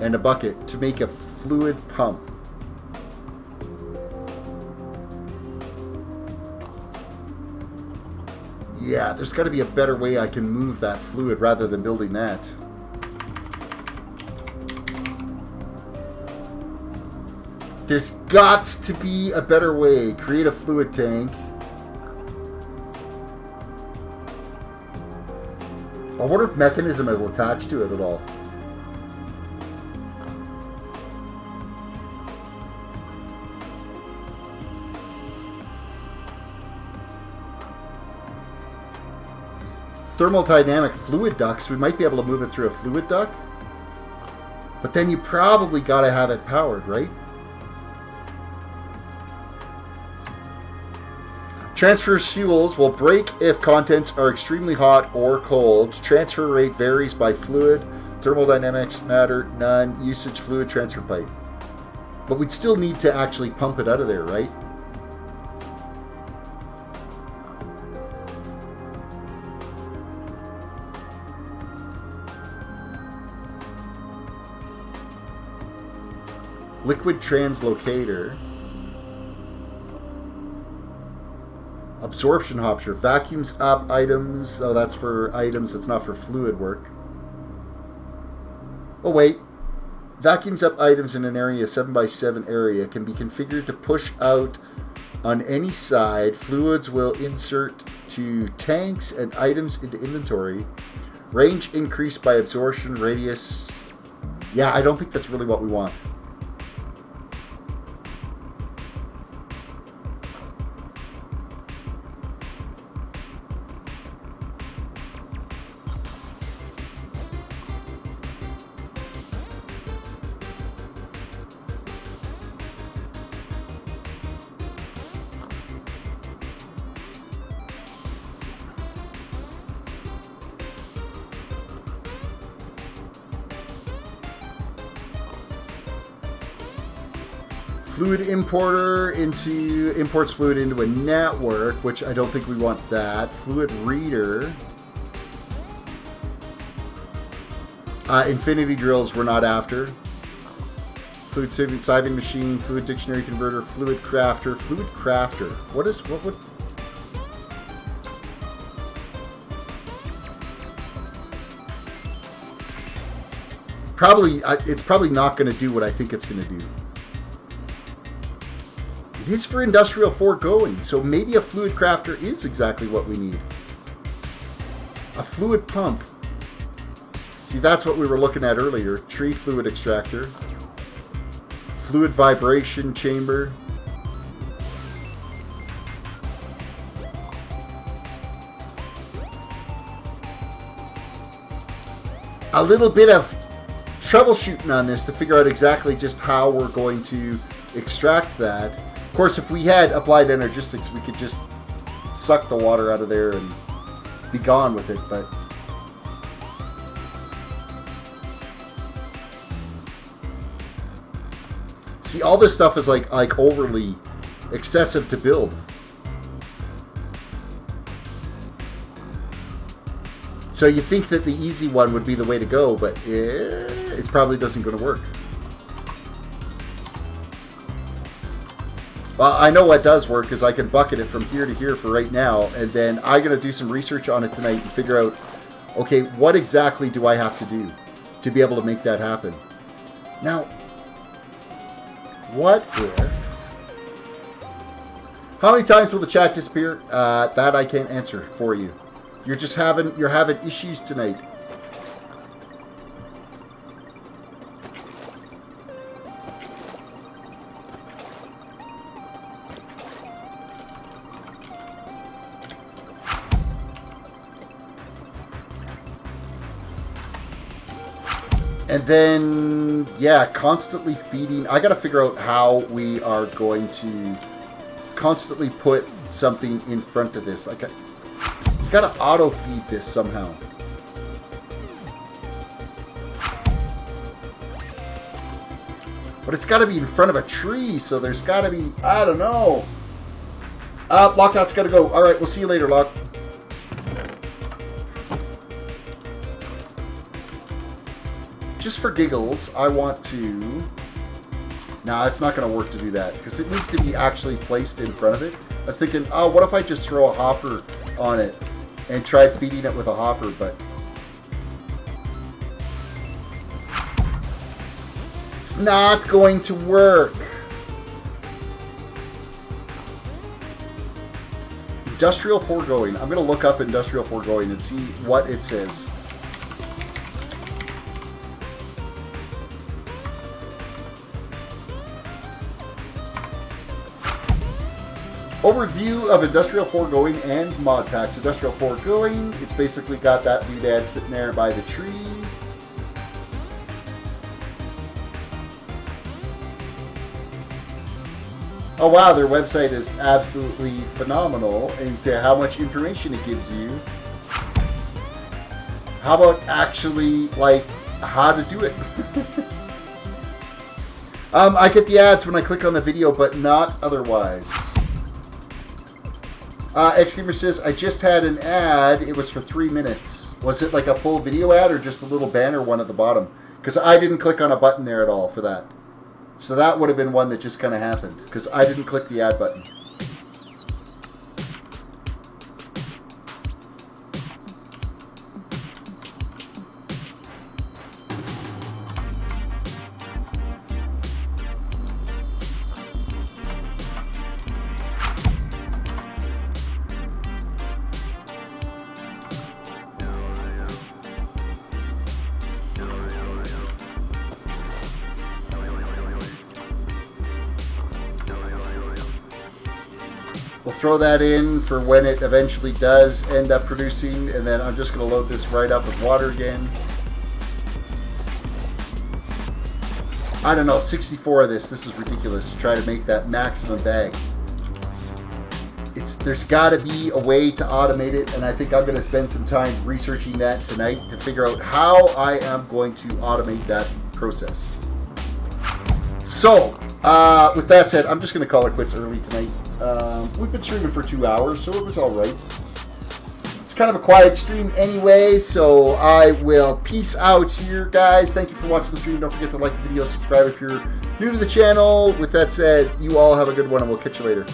and a bucket to make a fluid pump. Yeah, there's got to be a better way I can move that fluid rather than building that. There's got to be a better way. Create a fluid tank. I wonder if mechanism will attach to it at all. Thermodynamic fluid ducts, we might be able to move it through a fluid duct. But then you probably got to have it powered, right? Transfer fuels will break if contents are extremely hot or cold. Transfer rate varies by fluid. Thermodynamics matter none. Usage fluid transfer pipe. But we'd still need to actually pump it out of there, right? Liquid translocator. Absorption hopper. Vacuums up items. Oh, that's for items. It's not for fluid work. Oh, wait. Vacuums up items in an area 7x7 area can be configured to push out on any side. Fluids will insert to tanks and items into inventory. Range increased by absorption radius. Yeah, I don't think that's really what we want. Fluid importer imports fluid into a network, which I don't think we want that. Fluid reader. Infinity drills we're not after. Fluid sieving machine, fluid dictionary converter, fluid crafter. Fluid crafter. What would... Probably, it's probably not going to do what I think it's going to do. It is for industrial foregoing, so maybe a fluid crafter is exactly what we need. A fluid pump. See, that's what we were looking at earlier. Tree fluid extractor. Fluid vibration chamber. A little bit of troubleshooting on this to figure out exactly just how we're going to extract that. Of course, if we had applied energistics, we could just suck the water out of there and be gone with it, but... See, all this stuff is like overly excessive to build. So you think that the easy one would be the way to go, but it probably doesn't going to work. Well, I know what does work is I can bucket it from here to here for right now, and then I'm going to do some research on it tonight and figure out, okay, what exactly do I have to do to be able to make that happen? Now, What if... How many times will the chat disappear? That I can't answer for you. You're having issues tonight. And then, yeah, constantly feeding. I got to figure out how we are going to constantly put something in front of this. Like, you got to auto feed this somehow. But it's got to be in front of a tree, so there's got to be, I don't know. Lockout's got to go. All right, we'll see you later, Lock. Just for giggles, I want to... Nah, it's not going to work to do that, because it needs to be actually placed in front of it. I was thinking, oh, what if I just throw a hopper on it and tried feeding it with a hopper, but... It's not going to work. Industrial foregoing. I'm going to look up industrial foregoing and see what it says. Overview of industrial foregoing and mod packs. Industrial foregoing, it's basically got that doodad sitting there by the tree. Oh wow, their website is absolutely phenomenal into how much information it gives you. How about actually, like, how to do it? I get the ads when I click on the video, but not otherwise. Xgamer says, I just had an ad. It was for 3 minutes. Was it like a full video ad or just a little banner one at the bottom? Because I didn't click on a button there at all for that. So that would have been one that just kind of happened. Because I didn't click the ad button. We'll throw that in for when it eventually does end up producing, and then I'm just going to load this right up with water again. I don't know, 64 of this. This is ridiculous to try to make that maximum bag. There's got to be a way to automate it, and I think I'm going to spend some time researching that tonight to figure out how I am going to automate that process. So, with that said, I'm just going to call it quits early tonight. We've been streaming for 2 hours, so it was alright. It's kind of a quiet stream anyway, so I will peace out here, guys. Thank you for watching the stream. Don't forget to like the video, subscribe if you're new to the channel. With that said, you all have a good one, and we'll catch you later.